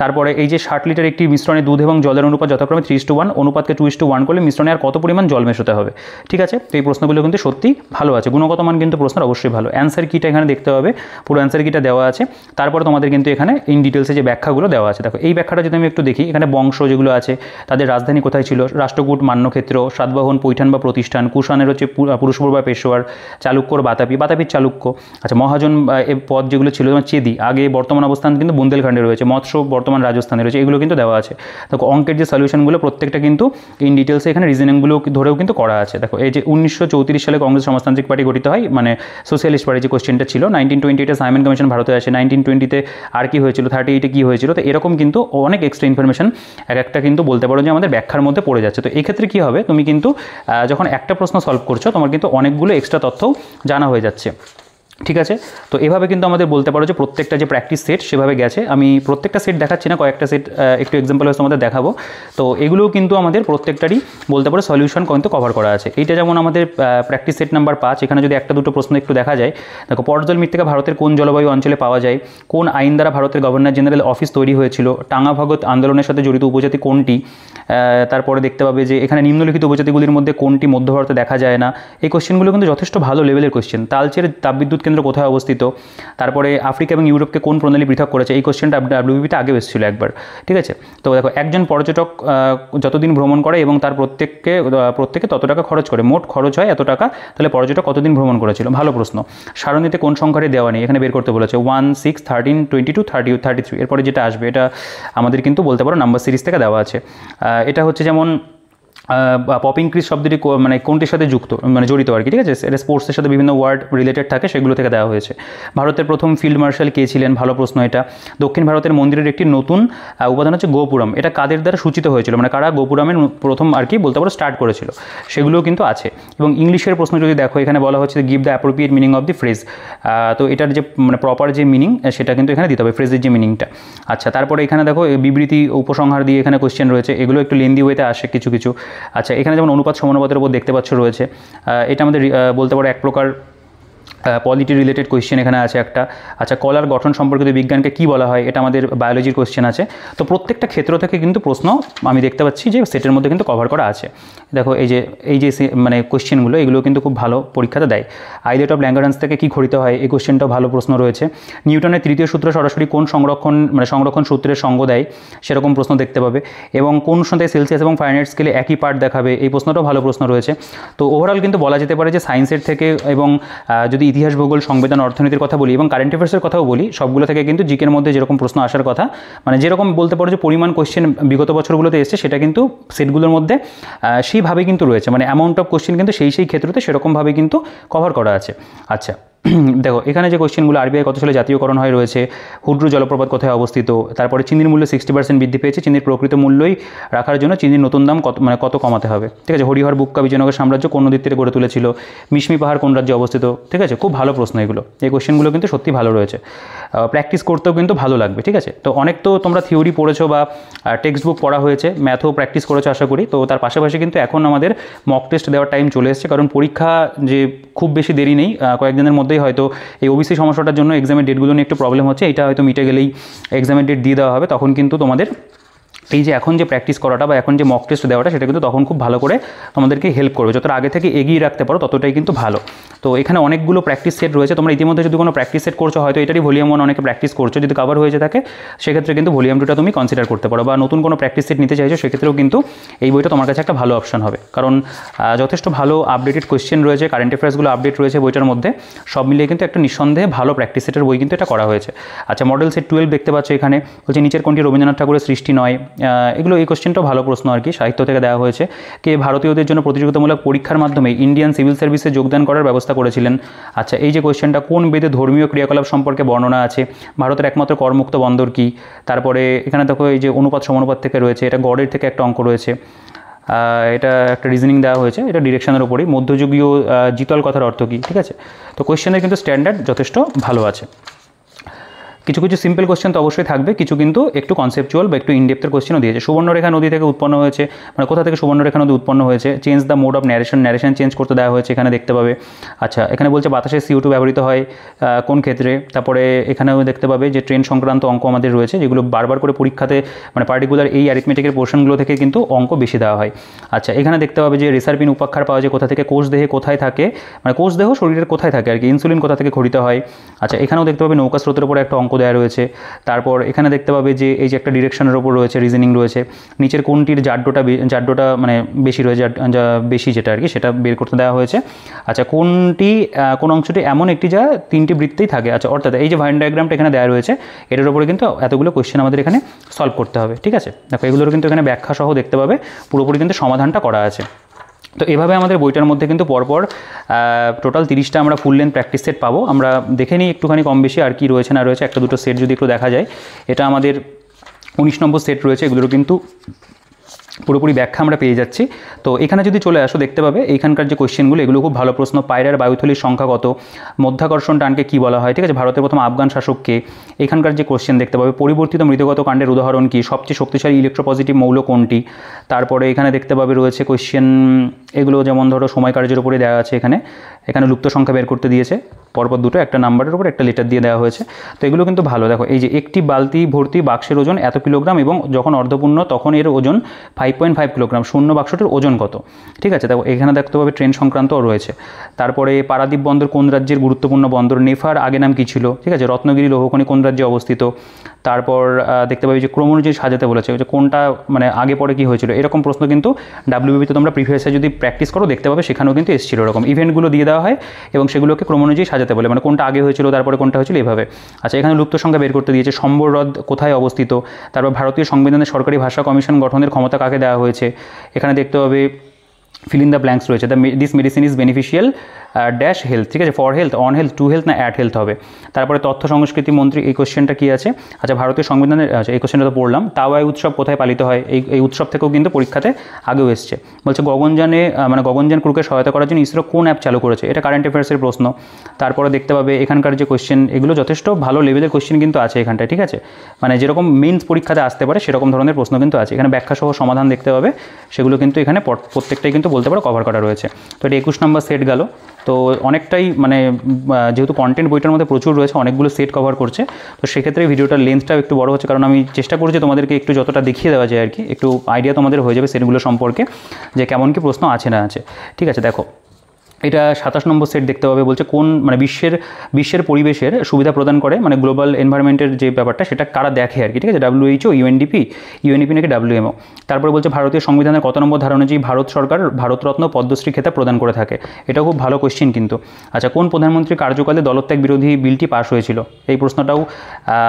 তারপরে এই যে 60 লিটার একটি মিশ্রণে দুধ এবং জলের অনুপাত যথাক্রমে 3:1, অনুপাতকে 2:1 করলে মিশ্রণে আর কত পরিমাণ জল মেশাতে হবে। ঠিক আছে, তো এই প্রশ্নগুলো কিন্তু সত্যি ভালো আছে, গুণগত মান কিন্তু প্রশ্নের অবশ্যই ভালো। অ্যান্সার কিটা এখানে দেখতে হবে, পুরো অ্যান্সার কিটা দেওয়া আছে। তারপরে তোমাদের কিন্তু এখানে ইন ডিটেলসে যে ব্যাখ্যাগুলো দেওয়া আছে। দেখো এই ব্যাখ্যাটা যদি আমি একটু দেখি, এখানে বংশ যেগুলো আছে তাদের রাজধানী কোথায় ছিল, রাষ্ট্রকূট, মান্যক্ষেত্র, সাতবাহন, পৈঠান বা প্রতিষ্ঠান, কুষাণের হচ্ছে পুরুষপুর বা পেশোয়ার, চালুক্যর বাতাপির চালুক্য। আচ্ছা, মহাজন পদ যেগুলো ছিল যেমন চেদি, আগে বর্তমান অবস্থান কিন্তু বুন্দেলখণ্ডে রয়েছে, মৎস্য বর্তমান রাজস্থানে রয়েছে, এগুলো কিন্তু দেওয়া আছে। দেখো অঙ্কের যে সলিউশনগুলো প্রত্যেকটা কিন্তু ইন ডিটেলসে এখানে রিজনিংগুলো ধরেও কিন্তু করা আছে। দেখো এই যে 1934 সালে কংগ্রেস সমাজতান্ত্রিক পার্টি গঠিত হয়, মানে সোশ্যালিস্ট পার্টি যে কোশ্চেনটা ছিল। 1928 সাইমন কমিশন ভারতে আসে। 1920-তে আর কি হয়েছিল, 38-এ কী হয়েছিল। তো এরকম কিন্তু অনেক এক্সট্রা ইনফরমেশন একটা কিন্তু বলতে পারো যে আমাদের ব্যাখ্যার মধ্যে পড়ে যাচ্ছে। তো এক্ষেত্রে কী হবে, তুমি কিন্তু যখন একটা প্রশ্ন সলভ করছো তোমার কিন্তু অনেকগুলো এক্সট্রা তথ্যও জানা হয়ে যাচ্ছে। ঠিক আছে, তো এভাবে কিন্তু আমাদের বলতে পারো যে প্রত্যেকটা যে প্র্যাকটিস সেট সেভাবে গেছে। আমি প্রত্যেকটা সেট দেখাচ্ছি না, কয়েকটা সেট একটু এক্সাম্পল হচ্ছে আমাদের দেখাবো। তো এগুলোও কিন্তু আমাদের প্রত্যেকটারই বলতে পারো সলিউশন কিন্তু কভার করা আছে। এইটা যেমন আমাদের প্র্যাকটিস সেট নাম্বার 5, এখানে যদি একটা দুটো প্রশ্ন একটু দেখা যায়। দেখো, পর্জল মৃত্তিকা ভারতের কোন জলবায়ু অঞ্চলে পাওয়া যায়, কোন আইন দ্বারা ভারতের গভর্নর জেনারেল অফিস তৈরি হয়েছিল, টাঙ্গা ভগত আন্দোলনের সাথে জড়িত উপজাতি কোনটি। তারপরে দেখতে পাবে যে এখানে নিম্নলিখিত উপজাতিগুলির মধ্যে কোনটি মধ্য ভারতে দেখা যায় না। এই কোশ্চেনগুলো কিন্তু যথেষ্ট ভালো লেভেলের কোশ্চেন। তালচের তাপবিদ্যুৎ কেন্দ্র কোথায় অবস্থিত। তারপরে আফ্রিকা এবং ইউরোপকে কোন প্রণালী পৃথক করেছে, এই কোশ্চেনটা ডাব্লিউবিপিতে আগে এসেছিল একবার। ঠিক আছে, তো দেখো একজন পর্যটক যতদিন ভ্রমণ করে এবং তার প্রত্যেকে তত টাকা খরচ করে, মোট খরচ হয় এত টাকা, তাহলে পর্যটক কতদিন ভ্রমণ করেছিল। ভালো প্রশ্ন। সারণীতে কোন সংখ্যাটি দেওয়া নেই, এখানে বের করতে বলেছে 1, 6, 13, 22, 30, 33। এরপরে যেটা আসবে এটা আমাদের কিন্তু বলতে পারো নাম্বার সিরিজ থেকে দেওয়া আছে। এটা হচ্ছে যেমন পপিং ক্রিজ শব্দটি মানে কোনটির সাথে যুক্ত, মানে জড়িত আর কি। ঠিক আছে, এটা স্পোর্টসের সাথে বিভিন্ন ওয়ার্ড রিলেটেড থাকে, সেগুলো থেকে দেওয়া হয়েছে। ভারতের প্রথম ফিল্ড মার্শাল কে ছিলেন, ভালো প্রশ্ন এটা। দক্ষিণ ভারতের মন্দিরের একটি নতুন উপাদান হচ্ছে গোপুরম, এটা কাদের দ্বারা সূচিত হয়েছিল, মানে কারা গোপুরমের প্রথম আর কি বলতে পারো স্টার্ট করেছিল, সেগুলোও কিন্তু আছে। এবং ইংলিশের প্রশ্ন যদি দেখো, এখানে বলা হচ্ছে give the appropriate meaning of the phrase. তো এটার যে মানে প্রপার যে মিনিং সেটা কিন্তু এখানে দিতে হবে, ফ্রেজের যে মিনিংটা। আচ্ছা, তারপরে এখানে দেখো বিবৃতি উপসংহার দিয়ে এখানে কোশ্চেন রয়েছে, এগুলো একটু লেন্দি ওয়েতে আসে কিছু কিছু। আচ্ছা, এখানে যেমন অনুপাত সমানুপাতের উপর দেখতে পাচ্ছ রয়েছে, এটা আমাদের বলতে পারো এক প্রকার পলিটি রিলেটেড কোয়েশ্চেন এখানে আছে একটা। আচ্ছা, কলার গঠন সম্পর্কিত বিজ্ঞানকে কী বলা হয়, এটা আমাদের বায়োলজির কোয়েশ্চেন আছে। তো প্রত্যেকটা ক্ষেত্র থেকে কিন্তু প্রশ্ন আমি দেখতে পাচ্ছি যে সেটের মধ্যে কিন্তু কভার করা আছে। দেখো এই যে মানে কোশ্চেনগুলো এগুলো কিন্তু খুব ভালো পরীক্ষাতে দেয়। আইলেট অফ ল্যাঙ্গারেন্স থেকে কী ঘটিত হয়, এই কোশ্চেনটাও ভালো প্রশ্ন রয়েছে। নিউটনের তৃতীয় সূত্র সরাসরি কোন সংরক্ষণ সূত্রের সঙ্গ দেয়, সেরকম প্রশ্ন দেখতে পাবে। এবং কোন সঙ্গে সেলসিয়াস এবং ফারেনহাইট স্কেলে একই পার্ট দেখাবে, এই প্রশ্নটাও ভালো প্রশ্ন রয়েছে। তো ওভারঅল কিন্তু বলা যেতে পারে যে সায়েন্সের থেকে এবং যদি ইতিহাস, ভূগোল, সংবিধান, অর্থনীতির কথা বলি এবং কারেন্ট অ্যাফেয়ার্সের কথাও বলি, সবগুলো থেকে কিন্তু জিকের মধ্যে যেরকম প্রশ্ন আসার কথা, মানে যেরকম বলতে পারো যে পরিমাণ কোশ্চেন বিগত বছরগুলোতে এসছে, সেটা কিন্তু সেটগুলোর মধ্যে সেইভাবে কিন্তু রয়েছে, মানে অ্যামাউন্ট অফ কোশ্চেন কিন্তু সেই ক্ষেত্রতে সেরকমভাবে কিন্তু কভার করা আছে। আচ্ছা, দেখো এখানে যে কোশ্চেনগুলো, আরবিআই কত সালে জাতীয়করণ হয় রয়েছে, হুড্রু জলপ্রপাত কোথায় অবস্থিত, তারপরে চিনির মূল্য 60% বৃদ্ধি পেয়েছে, চিনির প্রকৃত মূল্যই রাখার জন্য চিনির নতুন দাম কত কমাতে হবে, ঠিক আছে। হরিহর বুক্কা বিজয়নগর সাম্রাজ্য কোন নদীর তীরে গড়ে তুলেছিল, মিশমি পাহাড় কোন রাজ্যে অবস্থিত, ঠিক আছে। খুব ভালো প্রশ্ন এগুলো, এই কোশ্চেনগুলো কিন্তু সত্যি ভালো রয়েছে, প্র্যাকটিস করতেও কিন্তু ভালো লাগবে, ঠিক আছে। তো অনেক তো তোমরা থিওরি পড়েছো বা টেক্সট বুক পড়া হয়েছে, ম্যাথও প্র্যাকটিস করেছো আশা করি। তো তার পাশাপাশি কিন্তু এখন আমাদের মক টেস্ট দেওয়ার টাইম চলে এসেছে, কারণ পরীক্ষা যে খুব বেশি দেরি নেই, কয়েকদিনের মধ্যেই হয়তো এই ওবিসি সমস্যাটার জন্য এক্সামের ডেটগুলো নিয়ে একটু প্রবলেম হচ্ছে, এটা হয়তো মিটে গেলেই এক্সামের ডেট দিয়ে দেওয়া হবে। তখন কিন্তু তোমাদের এই যে এখন যে প্র্যাকটিস করাটা বা এখন যে মক টেস্ট দেওয়াটা, সেটা কিন্তু তখন খুব ভালো করে আমাদেরকে হেল্প করবে। যতটা আগে থেকে এগিয়ে রাখতে পারো ততটাই কিন্তু ভালো। তো এখানে অনেকগুলো প্র্যাকটিস সেট রয়েছে, তোমরা ইতিমধ্যে যদি কোনো প্র্যাকটিস সেট করছো, হয়তো এটারই ভলিউম 1 অনেকে প্র্যাকটিস করছো, যদি কভার হয়ে থাকে সেক্ষেত্রে কিন্তু ভলিউম 2টা তুমি কনসিডার করতে পারো, বা নতুন কোনো প্র্যাকটিস সেট নিতে চাইছো সেক্ষেত্রেও কিন্তু এই বইটা তোমার কাছে একটা ভালো অপশন হবে, কারণ যথেষ্ট ভালো আপডেটেড কোয়েশ্চেন রয়েছে, কারেন্ট অ্যাফেয়ার্সগুলো আপডেট রয়েছে বইটার মধ্যে, সব মিলিয়ে কিন্তু একটা নিঃসন্দেহে ভালো প্র্যাকটিস সেটের বই কিন্তু এটা করা হয়েছে। আচ্ছা, মডেল সেট 12 দেখতে পাচ্ছ এখানে, বলছে নিচের কোনটি রবীন্দ্রনাথ ঠাকুরের সৃষ্টি নয়, এগুলো এই কোশ্চেনটাও ভালো প্রশ্ন আর কি, সাহিত্য থেকে দেওয়া হয়েছে। কে ভারতীয়দের জন্য প্রতিযোগিতামূলক পরীক্ষার মাধ্যমে ইন্ডিয়ান সিভিল সার্ভিসে যোগদান করার ব্যবস্থা করেছিলেন। আচ্ছা, এই যে কোশ্চেনটা, কোন বেদে ধর্মীয় ক্রিয়াকলাপ সম্পর্কে বর্ণনা আছে, ভারতের একমাত্র করমুক্ত বন্দর কি। তারপরে এখানে দেখো এই যে অনুপাত সমানুপাত থেকে রয়েছে, এটা গড়ের থেকে একটা অঙ্ক রয়েছে, এটা একটা রিজনিং দেওয়া হয়েছে, এটা ডিরেকশনের ওপরই। মধ্যযুগীয় জিতল কথার অর্থ কী, ঠিক আছে। তো কোশ্চেনের কিন্তু স্ট্যান্ডার্ড যথেষ্ট ভালো আছে। কিছু কিছু সিম্পল কোশ্চেন তো অবশ্যই থাকবে, কিছু কিন্তু একটু কনসেপচুয়াল বা একটু ইনডেপ্থের কোশ্চেনও দিয়েছে। সুবর্ণরেখা নদী থেকে উৎপন্ন হয়েছে, মানে কোথা থেকে সুবর্ণরেখা নদী উৎপন্ন হয়েছে। Change the mode of narration change করতে দেওয়া হয়েছে, এখানে দেখতে পাবে। আচ্ছা, এখানে বলছে বাতাসে CO2 ব্যবহৃত হয় কোন ক্ষেত্রে। তারপরে এখানেও দেখতে পাবে যে ট্রেন সংক্রান্ত অঙ্ক আমাদের রয়েছে, যেগুলো বারবার করে পরীক্ষাতে মানে পার্টিকুলার এই অ্যারিথমেটিকের পোর্শনগুলো থেকে কিন্তু অঙ্ক বেশি দেওয়া হয়। আচ্ছা, এখানে দেখতে পাবে যে রেসারপিন উপাক্ষার পাওয়া যায় কোথা থেকে, কোষ দেহে কোথায় থাকে, মানে কোষ দেহ শরীরের কোথায় থাকে আর কি, ইনসুলিন কোথা থেকে ঘটিত হয়। আচ্ছা, এখানেও দেখতে পাবে নৌকা স্রোতের উপরে একটা অঙ্ক দেওয়া রয়েছে। তারপর এখানে দেখতে পাবে যে এই যে একটা ডিরেকশনের ওপর রয়েছে, রিজনিং রয়েছে। নিচের কোনটির জাড্যটা মানে বেশি রয়েছে, বেশি যেটা আর কি, সেটা বের করতে দেওয়া হয়েছে। আচ্ছা, কোন অংশটি এমন একটি যা 3টি বৃত্তেই থাকে। আচ্ছা, অর্থাৎ এই যে ভাইন ডায়াগ্রামটা এখানে দেওয়া রয়েছে, এটার উপরে কিন্তু এতগুলো কোয়েশ্চেন আমাদের এখানে সলভ করতে হবে, ঠিক আছে। দেখো এগুলোর কিন্তু এখানে ব্যাখ্যা সহ দেখতে পাবে, পুরোপুরি কিন্তু সমাধানটা করা আছে। তো এভাবে আমাদের বইটার মধ্যে কিন্তু পরপর টোটাল 30টা আমরা ফুল লেন্থ প্র্যাকটিস সেট পাবো। আমরা দেখে নিই একটুখানি কম বেশি আর কি রয়েছে না রয়েছে, একটা দুটো সেট যদি একটু দেখা যায়। এটা আমাদের 19 নম্বর সেট রয়েছে, এগুলোর কিন্তু পুরোপুরি ব্যাখ্যা আমরা পেয়ে যাচ্ছি। তো এখানে যদি চলে আসো দেখতে পাবে এইখানকার যে কোয়েশ্চেনগুলো, এগুলো খুব ভালো প্রশ্ন। পায়রার বায়ুথলির সংখ্যা কত, মধ্যাকর্ষণ টানকে কী বলা হয়, ঠিক আছে। ভারতের প্রথম আফগান শাসককে, এখানকার যে কোয়েশ্চেন দেখতে পাবে। পরিবর্তিত মৃদগত কাণ্ডের উদাহরণ কী, সবচেয়ে শক্তিশালী ইলেকট্রোপজিটিভ মৌল কোনটি। তারপরে এখানে দেখতে পাবে রয়েছে কোয়েশ্চেন, এগুলো যেমন ধরো সময় কার্যের উপরে দেওয়া আছে, এখানে লুপ্ত সংখ্যা বের করতে দিয়েছে, পরপর দুটো, একটা নাম্বারের উপর একটা লেটার দিয়ে দেওয়া হয়েছে। তো এগুলো কিন্তু ভালো। দেখো এই যে একটি বালতি ভর্তি বাক্সের ওজন এত কিলোগ্রাম এবং যখন অর্ধপূর্ণ তখন এর ওজন 5.5 কিলোগ্রাম, শূন্য বাক্সটির ওজন কত, ঠিক আছে। দেখো এখানে দেখতে পাবে ট্রেন সংক্রান্তও রয়েছে। তারপরে পারাদ্বীপ বন্দর কোন রাজ্যের গুরুত্বপূর্ণ বন্দর, নেফার আগে নাম কী ছিল, ঠিক আছে। রত্নগিরি লৌহখনি কোন রাজ্যে অবস্থিত। তারপর দেখতে পাবে যে ক্রম অনুযায়ী সাজাতে বলেছে, যে কোনটা মানে আগে পরে কী হয়েছিল, এরকম প্রশ্ন কিন্তু WBBতে তোমরা প্রিভিয়াসে যদি প্র্যাকটিস করো দেখতে পাবে, সেখানেও কিন্তু এসেছিল এরকম ইভেন্টগুলো দিয়ে দেওয়া হয় এবং সেগুলোকে ক্রম অনুযায়ী সাজাতে বলে, মানে কোনটা আগে হয়েছিল তারপরে কোনটা হয়েছিল এভাবে। আচ্ছা, এখানে লুপ্ত সংখ্যা বের করতে দিয়েছে। সম্বর হ্রদ কোথায় অবস্থিত। তারপর ভারতীয় সংবিধানের সরকারি ভাষা কমিশন গঠনের ক্ষমতা কাকে দেওয়া হয়েছে। এখানে দেখতে হবে fill in the blanks রয়েছে, this medicine is beneficial dash health, ঠিক আছে। For health, on health, to health না অ্যাট হেলথ হবে। তারপরে তথ্য সংস্কৃতি মন্ত্রী, এই কোশ্চেনটা কী আছে। আচ্ছা, ভারতীয় সংবিধানের, আচ্ছা এই কোশ্চেনটা তো পড়লাম। তাওয়াই উৎসব কোথায় পালিত হয়, এই উৎসব থেকেও কিন্তু পরীক্ষাতে আগেও এসছে। বলছে গগনযান ক্রুকে সহায়তা করার জন্য ইসরো কোন অ্যাপ চালু করেছে, এটা কারেন্ট অ্যাফেয়ার্সের প্রশ্ন। তারপরে দেখতে পাবে এখানকার যে কোশ্চেন, এগুলো যথেষ্ট ভালো লেভেলের কোশ্চেন কিন্তু আছে এখানটায়, ঠিক আছে। মানে যেরকম মেইনস পরীক্ষাতে আসতে পারে সেরকম ধরনের প্রশ্ন কিন্তু আছে। এখানে ব্যাখ্যা সহ সমাধান দেখতে পাবে, সেগুলো কিন্তু এখানে প্রত্যেকটাই কিন্তু বলতে পারো কভার করা রয়েছে। তো এটা 21 নম্বর সেট গেল। তো অনেকটাই মানে যেহেতু কন্টেন্ট বইটার মধ্যে প্রচুর রয়েছে, অনেকগুলো সেট কভার করছে, তো সেক্ষেত্রে ভিডিওটার লেন্থটাও একটু বড় হচ্ছে, কারণ আমি চেষ্টা করছি তোমাদেরকে একটু যতটা দেখিয়ে দেওয়া যায় আর কি, একটু আইডিয়া তোমাদের হয়ে যাবে সেটগুলো সম্পর্কে যে কেমন কি প্রশ্ন আছে না আছে। ঠিক আছে, দেখো এটা 27 নম্বর সেট দেখতে পাবে, বলছে কোন মানে বিশ্বের পরিবেশের সুবিধা প্রদান করে, মানে গ্লোবাল এনভায়রনমেন্টের যে ব্যাপারটা সেটা কারা দেখে আর কি। ঠিক আছে, WHO, ইউএনডিপি নাকি WMO। তারপরে বলছে ভারতীয় সংবিধানের কত নম্বর ধারা অনুযায়ী ভারত সরকার ভারতরত্ন পদ্মশ্রী খেতাব প্রদান করে থাকে। এটা খুব ভালো কোশ্চেন কিন্তু। আচ্ছা, কোন প্রধানমন্ত্রীর কার্যকালে দলত্যাগ বিরোধী বিলটি পাস হয়েছিল? এই প্রশ্নটাও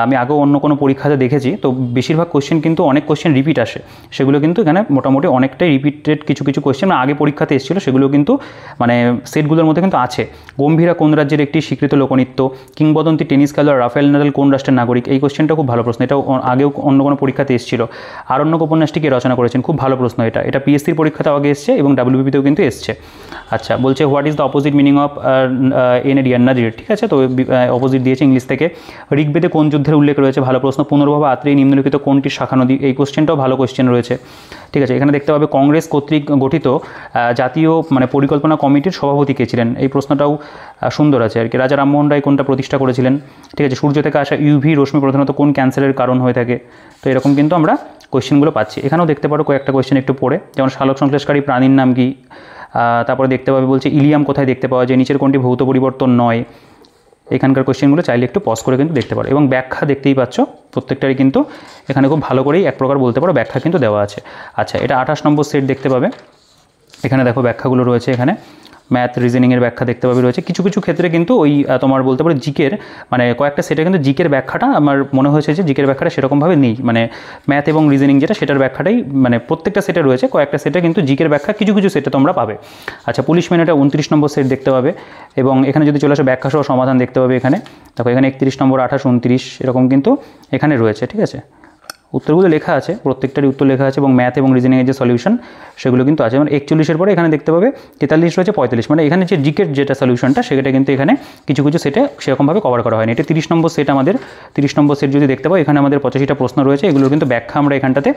আমি আগেও অন্য কোনো পরীক্ষাতে দেখেছি, তো বেশিরভাগ কোশ্চেন কিন্তু অনেক কোশ্চেন রিপিট আসে, সেগুলো কিন্তু এখানে মোটামুটি অনেকটাই রিপিটেড কিছু কোশ্চেন আগে পরীক্ষাতে এসেছিলো, সেগুলো কিন্তু মানে সেটগুলোর মধ্যে কিন্তু আছে। গম্ভীরা কোন রাজ্যের একটি স্বীকৃত লোকনৃত্য? কিংবদন্তি টেনিস খেলোয়াড় রাফেল নাদাল কোন রাষ্ট্রের নাগরিক? এই কোশ্চেনটা খুব ভালো প্রশ্ন, এটাও আগেও অন্য কোনো পরীক্ষাতে এসেছিল। আরণ্যক উপন্যাসটি কে রচনা করেছেন? খুব ভালো প্রশ্ন, এটা পিএসসির পরীক্ষাতেও আগে এসছে এবং WBPতেও কিন্তু এসছে। আচ্ছা, বলছে what is the opposite meaning of এনএডিয়ার নাজির? ঠিক আছে, তো অপোজিট দিয়েছে ইংলিশ থেকে। ঋগ্বেদে কোন যুদ্ধের উল্লেখ রয়েছে? ভালো প্রশ্ন। পুনর্ভবা আত্রেয়ী নিম্নলিখিত কোনটির শাখা নদী? এই কোশ্চেনটাও ভালো কোশ্চেন রয়েছে। ঠিক আছে, এখানে দেখতে পাবে কংগ্রেস কর্তৃক গঠিত জাতীয় মানে পরিকল্পনা কমিটির সভাপতি কে ছিলেন? এই প্রশ্নটাও সুন্দর আছে আর কি। রাজা রামমোহন রায় কোনটা প্রতিষ্ঠা করেছিলেন? ঠিক আছে, সূর্য থেকে আসা ইউভি রশ্মি প্রধানত কোন ক্যান্সারের কারণ হয়ে থাকে? তো এরকম কিন্তু আমরা কোয়েশ্চেনগুলো পাচ্ছি। এখানেও দেখতে পারো কয়েকটা কোয়েশ্চেন একটু পড়ে, যেমন শালক সংশ্লেষকারী প্রাণীর নাম কি? তারপরে দেখতে পাবে বলছে ইলিয়াম কোথায় দেখতে পাওয়া যায়? নিচের কোনটি ভৌত পরিবর্তন নয়? এখানকার কোয়েশ্চেনগুলো চাইলে একটু পজ করে কিন্তু দেখতে পারো, এবং ব্যাখ্যা দেখতেই পাচ্ছ প্রত্যেকটারই কিন্তু এখানে খুব ভালো করেই এক প্রকার বলতে পারো ব্যাখ্যা কিন্তু দেওয়া আছে। আচ্ছা, এটা 28 নম্বর সেট দেখতে পাবে, এখানে দেখো ব্যাখ্যাগুলো রয়েছে, এখানে ম্যাথ রিজনিংয়ের ব্যাখ্যা দেখতে পাবে রয়েছে। কিছু ক্ষেত্রে কিন্তু ওই তোমার বলতে পারো জিকের মানে কয়েকটা সেটে কিন্তু জিকের ব্যাখ্যাটা আমার মনে হয়েছে যে জিকের ব্যাখ্যাটা সেরকমভাবে নেই, মানে ম্যাথ এবং রিজনিং যেটা সেটার ব্যাখ্যাটাই মানে প্রত্যেকটা সেটে রয়েছে, কয়েকটা সেটে কিন্তু জিকের ব্যাখ্যা কিছু সেটে তোমরা পাবে। আচ্ছা, পুলিশ ম্যানেটা 29 নম্বর সেট দেখতে পাবে, এবং এখানে যদি চলে আসো ব্যাখ্যা সহ সমাধান দেখতে পাবে। এখানে দেখো এখানে 31 নম্বর, 28, 29 এরকম কিন্তু এখানে রয়েছে। ঠিক আছে, উত্তরগুলো লেখা আছে, প্রত্যেকটারই উত্তর লেখা আছে, এবং ম্যাথ এবং রিজনিংয়ের যে সলিউশন সেগুলো কিন্তু আছে। মানে 41-এর পরে এখানে দেখতে পাবে 43 রয়েছে, 45, মানে এখানে যে জিকের যেটা সলিউশনটা সেটা কিন্তু এখানে কিছু সেটে সেরকমভাবে কভার করা হয়নি। এটা 30 নম্বর সেট আমাদের। 30 নম্বর সেট যদি দেখতে পাও, এখানে আমাদের 85টা প্রশ্ন রয়েছে, এগুলোর কিন্তু ব্যাখ্যা আমরা এখানটাতে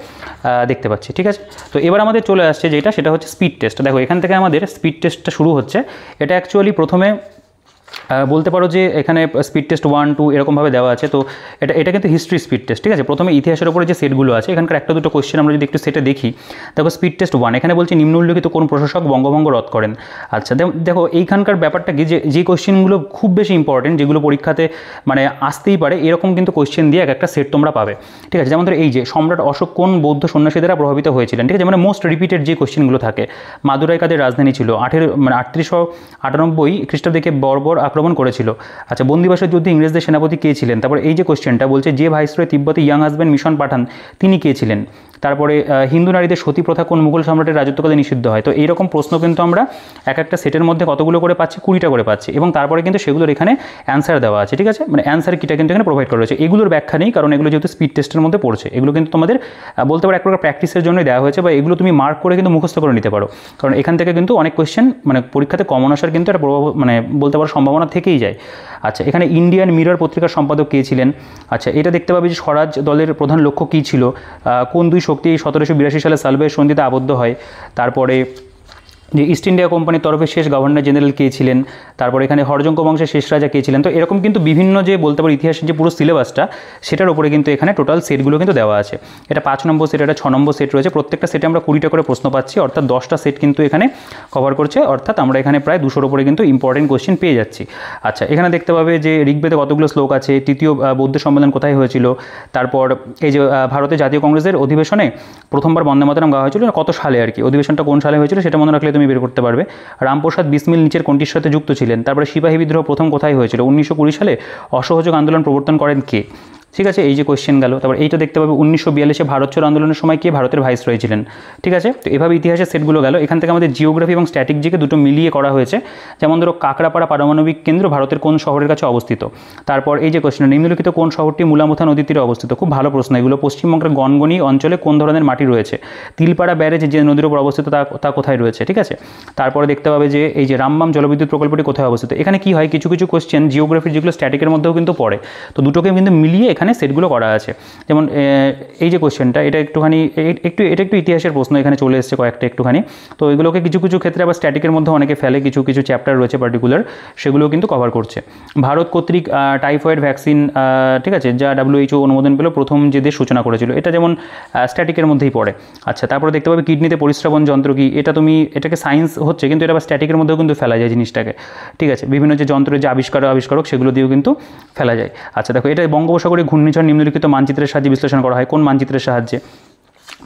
দেখতে পাচ্ছি। ঠিক আছে, তো এবার আমাদের চলে আসছে সেটা হচ্ছে স্পিড টেস্ট। দেখো এখান থেকে আমাদের স্পিড টেস্টটা শুরু হচ্ছে। এটা অ্যাকচুয়ালি প্রথমে বলতে পারো যে এখানে স্পিড টেস্ট 1, 2 এরকমভাবে দেওয়া আছে। তো এটা কিন্তু হিস্ট্রি স্পিড টেস্ট। ঠিক আছে, প্রথমে ইতিহাসের উপরে যে সেটগুলো আছে এখানকার একটা দুটো কোয়েশ্চেন আমরা যদি একটু সেটে দেখি। দেখো স্পিড টেস্ট 1 এখানে বলছে নিম্নলিখিত কোন প্রশাসক বঙ্গভঙ্গ রদ করেন? আচ্ছা, দেখো এইখানকার ব্যাপারটা কি যে কোয়েশ্চেনগুলো খুব বেশি ইম্পর্টেন্ট, যেগুলো পরীক্ষাতে মানে আসতেই পারে, এরকম কিন্তু কোয়েশ্চেন দিয়ে একটা সেট তোমরা পাবে। ঠিক আছে, যেমন ধরো এই যে সম্রাট অশোক কোন বৌদ্ধ সন্ন্যাসী দ্বারা প্রভাবিত হয়েছিলেন? ঠিক আছে, মানে মোস্ট রিপিটেড যে কোয়েশ্চেনগুলো থাকে। মাদুরাই কাদের রাজধানী ছিল? 3898 খ্রিস্টাব্দে বর্বর আক্রমণ করেছিল। আচ্ছা, বন্দিবাসের যুদ্ধে ইংরেজদের সেনাপতি কে ছিলেন? তারপরে এই যে কোশ্চেনটা বলছে যে ভাইসরয় তিব্বতে ইয়াং হাজব্যান্ড মিশন পাঠান তিনি কে ছিলেন? তারপরে হিন্দু নারীদের সতী প্রথা কোন মুঘল সম্রাটের রাজত্বকালে নিষিদ্ধ হয়? তো এইরকম প্রশ্ন কিন্তু আমরা একটা সেটের মধ্যে কতগুলো করে পাচ্ছি? 20টা করে পাচ্ছি, এবং তারপরে কিন্তু সেগুলোর এখানে অ্যান্সার দেওয়া আছে। ঠিক আছে, মানে অ্যান্সার কিটা কিন্তু এখানে প্রোভাইড করা রয়েছে। এগুলোর ব্যাখ্যা নেই, কারণ এগুলো যেহেতু স্পিড টেস্টের মধ্যে পড়ছে, এগুলো কিন্তু তোমাদের বলতে পারো এক প্রকার প্র্যাকটিসের জন্যই দেওয়া হয়েছে, বা এগুলো তুমি মার্ক করে কিন্তু মুখস্থ করে নিতে পারো, কারণ এখান থেকে কিন্তু অনেক কোয়েশ্চেন মানে পরীক্ষাতে কমন আসার কিন্তু একটা মানে বলতে পারো সম্ভাবনা থেকেই যায়। আচ্ছা, এখানে ইন্ডিয়ান মিরর পত্রিকার সম্পাদক কে ছিলেন? আচ্ছা, এটা দেখতে পাবে যে স্বরাজ দলের প্রধান লক্ষ্য কী ছিল? কোন দুই শক্তি 1782 সালে সালভের সন্ধিতে আবদ্ধ হয়? তারপরে যে ইস্ট ইন্ডিয়া কোম্পানির তরফে শেষ গভর্নর জেনারেল কে ছিলেন? তারপর এখানে হরজঙ্ক বংশের শেষ রাজা কে ছিলেন? তো এরকম কিন্তু বিভিন্ন যে বলতে পারি ইতিহাসের যে পুরো সিলেবাসটা সেটার উপরে কিন্তু এখানে টোটাল সেটগুলো কিন্তু দেওয়া আছে। এটা 5 নম্বর সেট, এটা 6 নম্বর সেট রয়েছে। প্রত্যেকটা সেটে আমরা 20টা করে প্রশ্ন পাচ্ছি, অর্থাৎ 10টা সেট কিন্তু এখানে কভার করছে, অর্থাৎ আমরা এখানে প্রায় 200-র উপরে কিন্তু ইম্পর্টেন্ট কোয়েশ্চেন পেয়ে যাচ্ছি। আচ্ছা, এখানে দেখতে পাবে যে ঋগ্বেদে কতগুলো শ্লোক আছে? তৃতীয় বৌদ্ধ সম্মেলন কোথায় হয়েছিল? তারপর এই যে ভারতের জাতীয় কংগ্রেসের অধিবেশনে প্রথমবার বন্দে মাতরম গাওয়া হয়েছিল কত সালে আর কি? অধিবেশনটা কোন সালে হয়েছিল সেটা মনে রাখলে তুমি বের করতে পারবে। রামপ্রসাদ বিসমিল নিচের কোনটির সাথে যুক্ত ছিলেন? তারপরে সিপাহী বিদ্রোহ প্রথম কোথায় হয়েছিল? 1920 সালে। অসহযোগ আন্দোলন প্রবর্তন করেন কে? ঠিক আছে, এই যে কোয়েশ্চেন গেল। তারপর এইটা দেখতে পাবে 1942-এ ভারত ছাড়ো আন্দোলনের সময় কে ভারতের ভাইসরয় ছিলেন? ঠিক আছে, তো এভাবে ইতিহাসের সেটগুলো গেল। এখান থেকে আমাদের জিওগ্রাফি এবং স্ট্যাটিক জিকে দুটো মিলিয়ে করা হয়েছে। যেমন ধরো কাকড়াপাড়া পারমাণবিক কেন্দ্র ভারতের কোন শহরের কাছে অবস্থিত? তারপর এই যে কোয়েশ্চেন নিম্নলিখিত কোন শহরটি মুলামুথা নদীর তীরে অবস্থিত? খুব ভালো প্রশ্ন এগুলো। পশ্চিমবঙ্গের গনগনি অঞ্চলে কোন ধরনের মাটি রয়েছে? তিলপাড়া ব্যারেজ যে নদীর উপর অবস্থিত তা কোথায় রয়েছে? ঠিক আছে, তারপরে দেখতে পাবে যে এই যে রামবাম জলবিদ্যুৎ প্রকল্পটি কোথায় অবস্থিত? এখানে কি হয় কিছু কোয়েশ্চেন জিওগ্রাফির যেগুলো স্ট্যাটিকের মধ্যেও কিন্তু পড়ে, তো দুটোকে কিন্তু মিলিয়ে এখানে এখানে সেটগুলো করা আছে। যেমন এই যে কোশ্চেনটা, এটা একটুখানি এটা একটু ইতিহাসের প্রশ্ন এখানে চলে এসেছে কয়েকটা একটুখানি। তো এগুলোকে কিছু কিছু ক্ষেত্রে আবার স্ট্যাটিকের মধ্যে অনেকে ফেলে, কিছু কিছু চ্যাপ্টার রয়েছে পার্টিকুলার, সেগুলোও কিন্তু কভার করছে। ভারত কর্তৃক টাইফয়েড ভ্যাকসিন, ঠিক আছে, যা WHO অনুমোদন পেল, প্রথম যে দেশ সূচনা করেছিল, এটা যেমন স্ট্যাটিকের মধ্যেই পড়ে। আচ্ছা, তারপরে দেখতে পাবে কিডনিতে পরিস্রাবন যন্ত্র কি, এটাকে সায়েন্স হচ্ছে, কিন্তু এটা আবার স্ট্যাটিকের মধ্যেও কিন্তু ফেলা যায় জিনিসটাকে, ঠিক আছে। বিভিন্ন যে যন্ত্রের যে আবিষ্কারক সেগুলো দিয়েও কিন্তু ফেলা যায়। আচ্ছা দেখো, এটা বঙ্গোপসাগরে ঘূর্ণিঝড় নিম্নলিখিত মানচিত্রের সাহায্যে বিশ্লেষণ করা হয়। কোন মানচিত্রের সাহায্যে?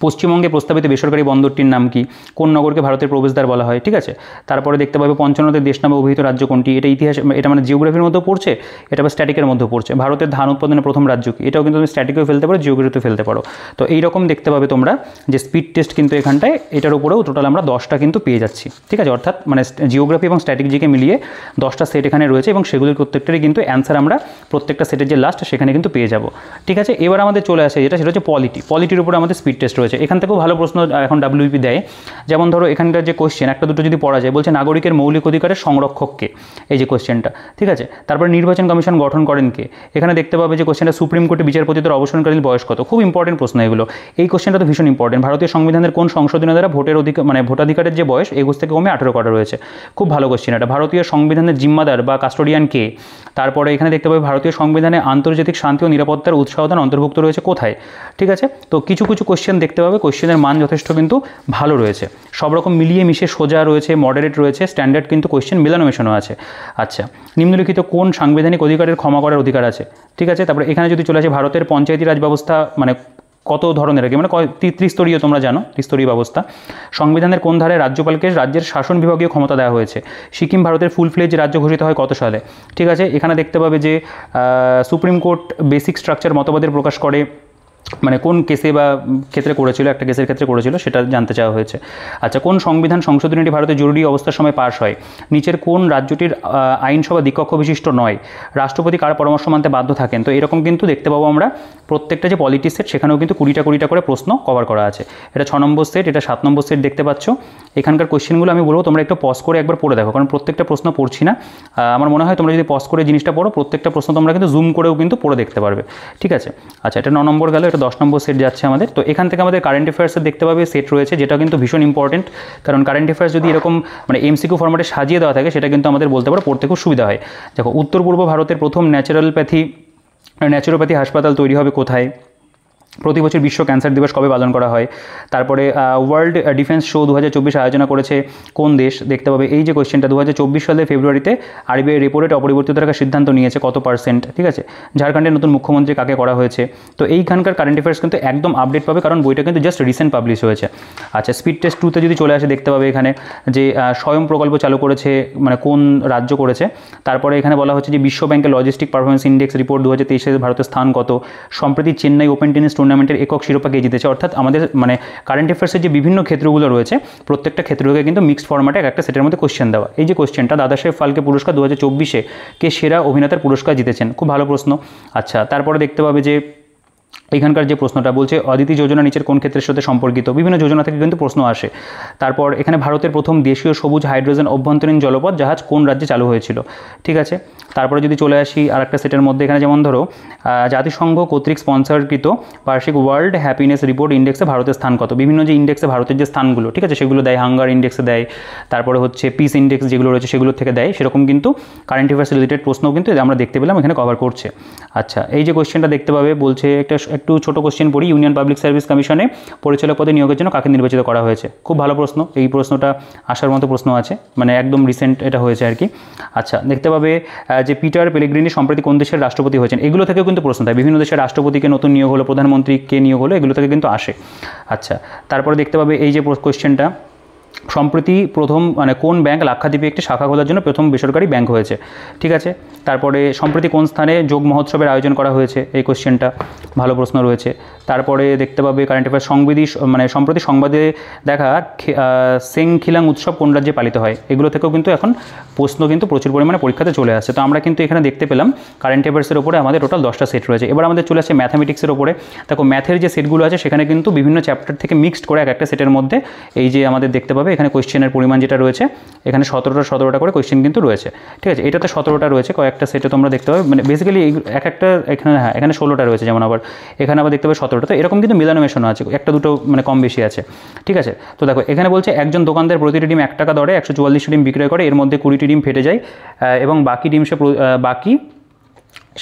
পশ্চিমবঙ্গে প্রস্তাবিত বেসরকারি বন্দরটির নাম কি? কোন নগরকে ভারতের প্রবেশদ্বার বলা হয়? ঠিক আছে। তারপরে দেখতে পাবে পঞ্চান্নতে দেশ নামে অভিহিত রাজ্য কোনটি? এটা ইতিহাস, এটা মানে জিওগ্রাফির মধ্যেও পড়ছে, এটা আবার স্ট্যাটিকের মধ্যেও পড়ছে। ভারতের ধান উৎপাদনের প্রথম রাজ্য কি? এটাও কিন্তু তুমি স্ট্যাটিকেও ফেলতে পারো, জিওগ্রাফিতেও ফেলতে পারো। তো এইরকম দেখতে পাবে তোমরা যে স্পিড টেস্ট কিন্তু এখানটায় এটার উপরেও টোটাল আমরা 10টা কিন্তু পেয়ে যাচ্ছি, ঠিক আছে। অর্থাৎ মানে জিওগ্রাফি এবং স্ট্যাটিক জিকে মিলিয়ে 10টা সেট এখানে রয়েছে এবং সেগুলির প্রত্যেকটারই কিন্তু অ্যান্সার আমরা প্রত্যেকটা সেটের যে লাস্ট সেখানে কিন্তু পেয়ে যাব, ঠিক আছে। এবার আমাদের চলে আসে সেটা হচ্ছে পলিটির উপরে আমাদের স্পিড টেস্ট রয়েছে। এখান থেকেও ভালো প্রশ্ন এখন WP দেয়। যেমন ধরো এখানকার যে কোশ্চেন একটা দুটো যদি পড়া যায়, বলছে নাগরিকের মৌলিক অধিকারের সংরক্ষককে, এই যে কোশ্চেনটা, ঠিক আছে। তারপরে নির্বাচন কমিশন গঠন করেন কে? এখানে দেখতে পাবে যে কোশ্চেনটা সুপ্রিম কোর্টে বিচারপতিদের অবসানকালীন বয়স কত? খুব ইম্পর্টেন্ট প্রশ্ন এগুলো। এই কোশ্চেনটা তো ভীষণ ইম্পর্টেন্ট। ভারতীয় সংবিধানের কোন সংশোধনের দ্বারা ভোটাধিকারের যে বয়স 21 থেকে কমে 18 করা রয়েছে? খুব ভালো কোশ্চেন এটা। ভারতীয় সংবিধানের জিম্মাদার বা কাস্টোডিয়ান কে? তারপরে এখানে দেখতে পাবে ভারতীয় সংবিধানে আন্তর্জাতিক শান্তি ও নিরাপত্তার উৎসাহদান অন্তর্ভুক্ত রয়েছে কোথায়? ঠিক আছে। তো কিছু কিছু কোশ্চেন দেখতে পাবে, কোশ্চেনের মান যথেষ্ট কিন্তু ভালো রয়েছে, সব রকম মিলিয়ে মিশে সোজা রয়েছে, মডারেট রয়েছে, স্ট্যান্ডার্ড কিন্তু কোশ্চেন মেলানো মেশানো আছে। আচ্ছা, নিম্নলিখিত কোন সাংবিধানিক অধিকারের ক্ষমা করার অধিকার আছে? ঠিক আছে। তারপরে এখানে যদি চলে আসে ভারতের পঞ্চায়েতি রাজ ব্যবস্থা মানে কত ধরনের আগে, মানে ত্রিস্তরীয়, তোমরা জানো ত্রিস্তরীয় ব্যবস্থা। সংবিধানের কোন ধারায় রাজ্যপালকে রাজ্যের শাসন বিভাগীয় ক্ষমতা দেওয়া হয়েছে? সিকিম ভারতের ফুল ফ্লেজ রাজ্য ঘোষিত হয় কত সালে? ঠিক আছে। এখানে দেখতে পাবে যে সুপ্রিম কোর্ট বেসিক স্ট্রাকচার মতবাদের প্রকাশ করে, মানে কোন কেসে বা ক্ষেত্রে করেছিল, একটা কেসের ক্ষেত্রে করেছিল, সেটা জানতে চাওয়া হয়েছে। আচ্ছা, কোন সংবিধান সংশোধনীটি ভারতের জরুরি অবস্থার সময় পাশ হয়? নিচের কোন রাজ্যটির আইনসভা দ্বিকক্ষ বিশিষ্ট নয়? রাষ্ট্রপতি কার পরামর্শ মানতে বাধ্য থাকেন? তো এরকম কিন্তু দেখতে পাবো আমরা প্রত্যেকটা যে পলিটি সেট সেখানেও কিন্তু 20টা করে প্রশ্ন কভার করা আছে। এটা 6 নম্বর সেট, এটা 7 নম্বর সেট দেখতে পাচ্ছ। এখানকার কোশ্চেনগুলো আমি বলবো তোমরা একটু পজ করে একবার পড়ে দেখো, কারণ প্রত্যেকটা প্রশ্ন পড়ছি না। আমার মনে হয় তোমরা যদি পজ করে জিনিসটা পড়ো, প্রত্যেকটা প্রশ্ন তোমরা কিন্তু জুম করেও কিন্তু পড়ে দেখতে পারবে, ঠিক আছে। আচ্ছা, এটা 9 নম্বর গেল, এটা 10 নম্বর সেট যাচ্ছে আমাদের। তো এখান থেকে আমাদের কারেন্ট অ্যাফেয়ার্সের দেখতে পাবে সেট রয়েছে, যেটা কিন্তু ভীষণ ইম্পর্টেন্ট, কারণ কারেন্ট অ্যাফেয়ার্স যদি এরকম মানে MCQ ফরম্যাটে সাজিয়ে দেওয়া থাকে, সেটা কিন্তু আমাদের বলতে পারো পড়তে খুব সুবিধা হয়। দেখো, উত্তর পূর্ব ভারতের প্রথম ন্যাচুরোপ্যাথি হাসপাতাল তৈরি হবে কোথায়? প্রতি বছর বিশ্ব ক্যান্সার দিবস কবে পালন করা হয়? তারপরে ওয়ার্ল্ড ডিফেন্স শো 2024 আয়োজনা করেছে কোন দেশ? দেখতে পাবে এই যে কোয়েশ্চেনটা 2024 সালের ফেব্রুয়ারিতে RBI রেপো রেট অপরিবর্তিত রাখার সিদ্ধান্ত নিয়েছে, কত %? ঠিক আছে। ঝাড়খণ্ডের নতুন মুখ্যমন্ত্রী কাকে করা হয়েছে? তো এইখানকার কারেন্ট অ্যাফেয়ার্স কিন্তু একদম আপডেট পাবে, কারণ বইটা কিন্তু জাস্ট রিসেন্ট পাবলিশ হয়েছে। আচ্ছা, স্পিড টেস্ট 2তে যদি চলে আসে, দেখতে পাবে এখানে যে স্বয়ং প্রকল্প চালু করেছে, মানে কোন রাজ্য করেছে। তারপরে এখানে বলা হচ্ছে যে বিশ্ব ব্যাংকের লজিস্টিক পারফরমেন্স ইন্ডেক্স রিপোর্ট 2023 ভারতের স্থান কত? সম্প্রতি চেন্নাই ওপেন টেনিস টুর্নামেন্টের একক শিরোপা কে জিতেছে? অর্থাৎ আমাদের মানে কারেন্ট অ্যাফেয়ার্সের যে বিভিন্ন ক্ষেত্রগুলো রয়েছে, প্রত্যেকটা ক্ষেত্রকে কিন্তু মিক্সড ফরম্যাটে একটা সেটের মধ্যে কোশ্চেন দেওয়া। এই যে কোশ্চেনটা, দাদাসাহেব ফালকে পুরস্কার 2024 কে সেরা অভিনেতার পুরস্কার জিতেছেন? খুব ভালো প্রশ্ন। আচ্ছা, তারপরে দেখতে পাবে যে এখানকার যে প্রশ্নটা বলছে অদিতি যোজনা নিচের কোন ক্ষেত্রের সাথে সম্পর্কিত? বিভিন্ন যোজনা থেকে কিন্তু প্রশ্ন আসে। তারপর এখানে ভারতের প্রথম দেশীয় সবুজ হাইড্রোজেন অভ্যন্তরীণ জলপথ জাহাজ কোন রাজ্যে চালু হয়েছিল? ঠিক আছে। তারপরে যদি চলে আসি আরেকটা সেটের মধ্যে, এখানে যেমন ধরো জাতিসংঘ কর্তৃক স্পন্সরকৃত বার্ষিক ওয়ার্ল্ড হ্যাপিনেস রিপোর্ট ইন্ডেক্সে ভারতের স্থান কত? বিভিন্ন যে ইন্ডেক্সে ভারতের যে স্থানগুলো, ঠিক আছে, সেগুলো দেয়, হাঙ্গার ইন্ডেক্সে দেয়, তারপরে হচ্ছে পিস ইন্ডেক্স যেগুলো রয়েছে সেগুলোর থেকে দেয়। সেরকম কিন্তু কারেন্ট অ্যাফেয়ার্স রিলেটেড প্রশ্নও কিন্তু আমরা দেখতে পেলাম এখানে কভার করছে। আচ্ছা, এই যে কোয়েশ্চেনটা দেখতে পাবে, বলছে একটু ছোট কোশ্চেন পড়ি। ইউনিয়ন পাবলিক সার্ভিস কমিশনে পরিচালক পদে নিয়োগের জন্য কাকে নির্বাচিত করা হয়েছে? খুব ভালো প্রশ্ন, এই প্রশ্নটা আসার মতো প্রশ্ন আছে, মানে একদম রিসেন্ট এটা হয়েছে আর কি। আচ্ছা, দেখতে পাবে যে পিটার পেলেগ্রিনি সম্প্রতি কোন দেশের রাষ্ট্রপতি হয়েছেন? এগুলো থেকেও কিন্তু প্রশ্ন থাকে, বিভিন্ন দেশের রাষ্ট্রপতিকে নতুন নিয়োগ হলো, প্রধানমন্ত্রীকে নিয়োগ হলো, এগুলো থেকে কিন্তু আসে। আচ্ছা, তারপরে দেখতে পাবে এই যে কোয়েশ্চেনটা, সম্প্রতি প্রথম মানে কোন ব্যাংক লাক্ষাদ্বীপে একটি শাখা খোলার জন্য প্রথম বেসরকারি ব্যাংক হয়েছে? ঠিক আছে। তারপরে সম্প্রতি কোন স্থানে যোগ মহোৎসবের আয়োজন করা হয়েছে? এই কোশ্চেনটা ভালো প্রশ্ন রয়েছে। তারপরে দেখতে পাবে কারেন্ট অ্যাফেয়ার্স সম্প্রতি সংবাদে দেখা সেংখিলাং উৎসব কোন রাজ্যে পালিত হয়? এগুলো থেকেও কিন্তু এখন প্রশ্ন কিন্তু প্রচুর পরিমাণে পরীক্ষাতে চলে আসছে। তো আমরা কিন্তু এখানে দেখতে পেলাম কারেন্ট অ্যাফেয়ার্সের ওপরে আমাদের টোটাল 10টা সেট রয়েছে। এবার আমাদের চলে আসছে ম্যাথামেটিক্সের ওপরে। দেখো, ম্যাথের যে সেটগুলো আছে সেখানে কিন্তু বিভিন্ন চ্যাপ্টার থেকে মিক্সড করে একটা সেটের মধ্যে এই যে আমাদের দেখতে পাবে এখানে কোয়েশ্চেনের পরিমাণ যেটা রয়েছে এখানে 17টা করে কোয়েশ্চেন কিন্তু রয়েছে, ঠিক আছে। এটাতে 17টা রয়েছে, কয়েকটা সেটে তোমরা দেখতে পাবে, মানে বেসিক্যালি এক একটা এখানে এখানে 16টা রয়েছে, যেমন আবার এখানে আবার দেখতে পাবে 17টা। তো এরকম কিন্তু মেলানো মেশানো আছে, একটা দুটো মানে কম বেশি আছে, ঠিক আছে। তো দেখো এখানে বলছে একজন দোকানদার প্রতিটি ডিম 1 টাকা দরে 144টি ডিম বিক্রয় করে, এর মধ্যে 20টি ডিম ফেটে যায় এবং বাকি ডিম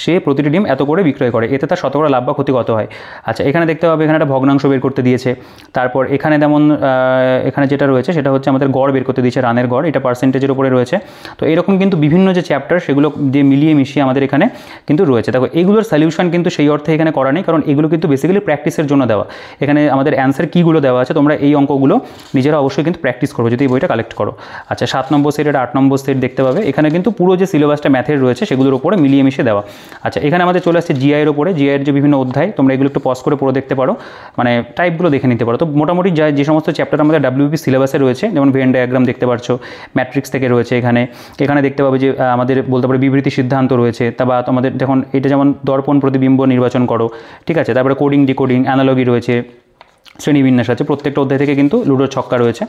সে প্রতিটি ডিম এত করে বিক্রয় করে, এতে তার শতকরা লাভ বা ক্ষতি কত হয়। আচ্ছা, এখানে দেখতে পাবে এখানে একটা ভগ্নাংশ বের করতে দিয়েছে। তারপর এখানে যেমন এখানে যেটা রয়েছে সেটা হচ্ছে আমাদের গড় বের করতে দিয়েছে, রানের গড়, এটা পার্সেন্টেজের উপরে রয়েছে। তো এরকম কিন্তু বিভিন্ন যে চ্যাপ্টার সেগুলো যে মিলিয়ে মিশিয়ে আমাদের এখানে কিন্তু রয়েছে। দেখো এইগুলোর সলিউশন কিন্তু সেই অর্থে এখানে করা নেই, কারণ এগুলো কিন্তু বেসিক্যালি প্র্যাকটিসের জন্য দেওয়া। এখানে আমাদের অ্যান্সার কীগুলো দেওয়া আছে, তোমরা এই অঙ্কগুলো নিজেরা অবশ্যই কিন্তু প্র্যাকটিস করো যদি এই বইটা কালেক্ট করো। আচ্ছা, 7 নম্বর সেট, এটা 8 নম্বর সেট দেখতে পাবে। এখানে কিন্তু পুরো যে সিলেবাসটা ম্যাথের রয়েছে সেগুলোর উপরে মিলিয়ে মিশিয়ে দেওয়া। আচ্ছা, এখানে আমাদের চলে আসছে জিআইয়ের উপরে, জিআইয়ের যে বিভিন্ন অধ্যায় তোমরা এগুলো একটু পজ করে পড়ে দেখতে পারো, মানে টাইপগুলো দেখে নিতে পারো। তো মোটামুটি যে সমস্ত চ্যাপ্টার আমাদের ডাব্লিউপি সিলেবাসে রয়েছে, যেমন ভেন ডায়াগ্রাম দেখতে পাচ্ছ, ম্যাট্রিক্স থেকে রয়েছে এখানে দেখতে পাবে যে আমাদের বলতে পারে বিবৃতি সিদ্ধান্ত রয়েছে, বা তোমাদের যখন এটা যেমন দর্পণ প্রতিবিম্ব নির্বাচন করো, ঠিক আছে। তারপরে কোডিং ডিকোডিং অ্যানালজি রয়েছে, শ্রেণীবিন্যাস আছে, প্রত্যেকটা অধ্যায় থেকে কিন্তু লুডোর ছক্কা রয়েছে।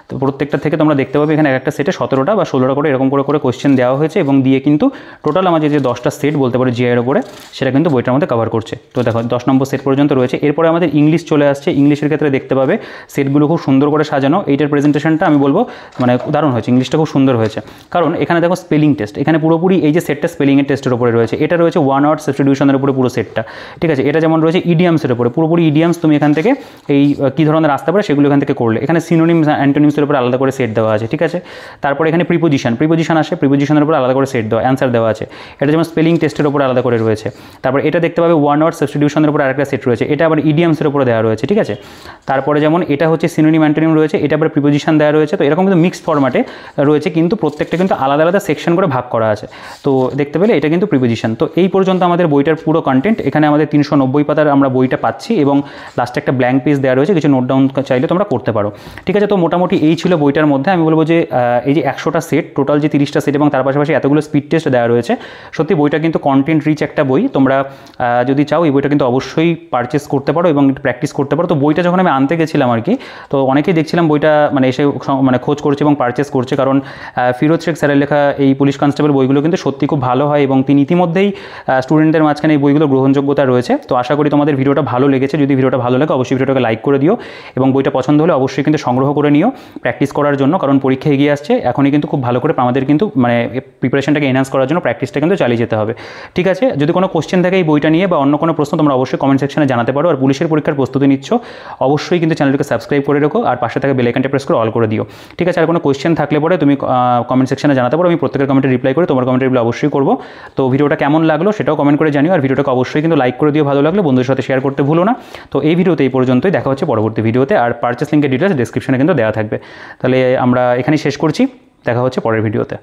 তো প্রত্যেকটা থেকে তোমরা দেখতে পাবে এখানে একটা সেটে 17টা বা 16টা করে এরকম করে কোয়েশ্চেন দেওয়া হয়েছে, এবং দিয়ে কিন্তু টোটাল আমাদের যে 10টা সেট বলতে পারে জিআইয়ের উপরে সেটা কিন্তু বইটার মধ্যে কভার করছে। তো দেখো 10 নম্বর সেট পর্যন্ত রয়েছে। এরপরে আমাদের ইংলিশ চলে আসছে। ইংলিশের ক্ষেত্রে দেখতে পাবে সেটগুলো খুব সুন্দর করে সাজানো। এইটার প্রেজেন্টেশনটা আমি বলবো মানে দারুণ হয়েছে, ইংলিশটা খুব সুন্দর হয়েছে। কারণ এখানে দেখো স্পেলিং টেস্ট, এখানে পুরোপুরি এই যে সেটটা স্পেলিংয়ের টেস্টের উপরে রয়েছে। এটা রয়েছে ওয়ান ওয়ার্ড সাবস্টিটিউশনের উপরে পুরো সেটটা, ঠিক আছে। এটা যেমন রয়েছে ইডিয়ামসের উপরে, পুরোপুরি ইডিয়ামস তুমি এখান থেকে এই কী ধরনের আসতে পারে সেগুলো এখান থেকে করলে। এখানে সিনোনিমস অ্যান্টোনিমসের উপরে আলাদা করে সেট দেওয়া আছে, ঠিক আছে। তারপরে এখানে প্রিপোজিশন আসে, প্রিপোজিশনের উপরে আলাদা করে সেট দেওয়া অ্যান্সার দেওয়া আছে। এটা যেমন স্পেলিং টেস্টের উপরে আলাদা করে রয়েছে। তারপর এটা দেখতে পাবে ওয়ান ওয়ার্ড সাবস্টিটিউশনের উপরে আরেকটা সেট রয়েছে, এটা আবার ইডিয়ামসের উপরে দেওয়া রয়েছে, ঠিক আছে। তারপরে যেমন এটা হচ্ছে সিনোনিম অ্যান্টোনিম রয়েছে, এটা আবার প্রিপোজিশন দেওয়া রয়েছে। তো এরকম কিন্তু মিক্সড ফরম্যাটে রয়েছে, কিন্তু প্রত্যেকটা কিন্তু আলাদা আলাদা সেকশন করে ভাগ করা আছে। তো দেখতে পেলে এটা কিন্তু প্রিপোজিশন। তো এই পর্যন্ত আমাদের বইটার পুরো কন্টেন্ট। এখানে আমাদের 390 পাতার আমরা বইটা পাচ্ছি, এবং লাস্টে একটা ব্ল্যাঙ্ক পেজ দেওয়া রয়েছে, কিছু নোট ডাউন চাইলে তোমরা করতে পারো, ঠিক আছে। তো মোটামুটি এই ছিল বইটার মধ্যে। আমি বলবো যে এই যে 100টা সেট, টোটাল যে 30টা সেট এবং তার পাশাপাশি এতগুলো স্পিড টেস্ট দেওয়া রয়েছে, সত্যি বইটা কিন্তু কন্টেন্ট রিচ একটা বই। তোমরা যদি চাও এই বইটা কিন্তু অবশ্যই পারচেস করতে পারো এবং প্র্যাকটিস করতে পারো। তো বইটা যখন আমি আনতে গেছিলাম আর কি, তো অনেকেই দেখছিলাম বইটা মানে এসে মানে খোঁজ করছে এবং পারচেস করছে, কারণ ফিরোজ শেখ স্যারের লেখা এই পুলিশ কনস্টেবল বইগুলো কিন্তু সত্যি খুব ভালো হয়, এবং তিনি ইতিমধ্যেই স্টুডেন্টদের মাঝখানে এই বইগুলো গ্রহণযোগ্যতা রয়েছে। তো আশা করি তোমাদের ভিডিওটা ভালো লেগেছে। যদি ভিডিওটা ভালো লাগে অবশ্যই ভিডিওটাকে লাইক করে দিও, এবং বইটা পছন্দ হলে অবশ্যই কিন্তু সংগ্রহ করে নিও প্র্যাকটিস করার জন্য, কারণ পরীক্ষা এগিয়ে আসছে। এখনই কিন্তু খুব ভালো করে আমাদের কিন্তু মানে প্রিপারেশনটাকে এনহান্স করার জন্য প্র্যাকটিসটা কিন্তু চালিয়ে যেতে হবে, ঠিক আছে। যদি কোনো কোশ্চেন থাকে এই বইটা নিয়ে বা অন্য কোনো প্রশ্ন, তোমরা অবশ্যই কমেন্ট সেকশনে জানাতে পারো। আর পুলিশের পরীক্ষার প্রস্তুতি নিচ্ছ অবশ্যই কিন্তু চ্যানেলটিকে সাবস্ক্রাইব করে রেখো, আর পাশে থাকা বেল আইকনটা প্রেস করে অল করে দিও, ঠিক আছে। আর কোনো কোশ্চেন থাকলে পরে তুমি কমেন্ট সেকশনে জানাতে পারো, আমি প্রত্যেকের কমেন্টে রিপ্লাই করে তোমার কমেন্টের রিপ্লাই অবশ্যই করবো। তো ভিডিওটা কেমন লাগলো সেটাও কমেন্ট করে জানিও, আর ভিডিওটাকে অবশ্যই কিন্তু লাইক করে দিও, ভালো লাগলে বন্ধুদের সাথে শেয়ার করতে ভুলো না। তো এই ভিডিওতে এই পর্যন্তই, দেখা হচ্ছে পরবর্তী ভিডিওতে। আর পারচেস লিঙ্কের ডিটেলস ডেসক্রিপশনে কিন্তু দেওয়া থাকবে। তাহলে আমরা এখানেই শেষ করছি, দেখা হচ্ছে পরের ভিডিওতে।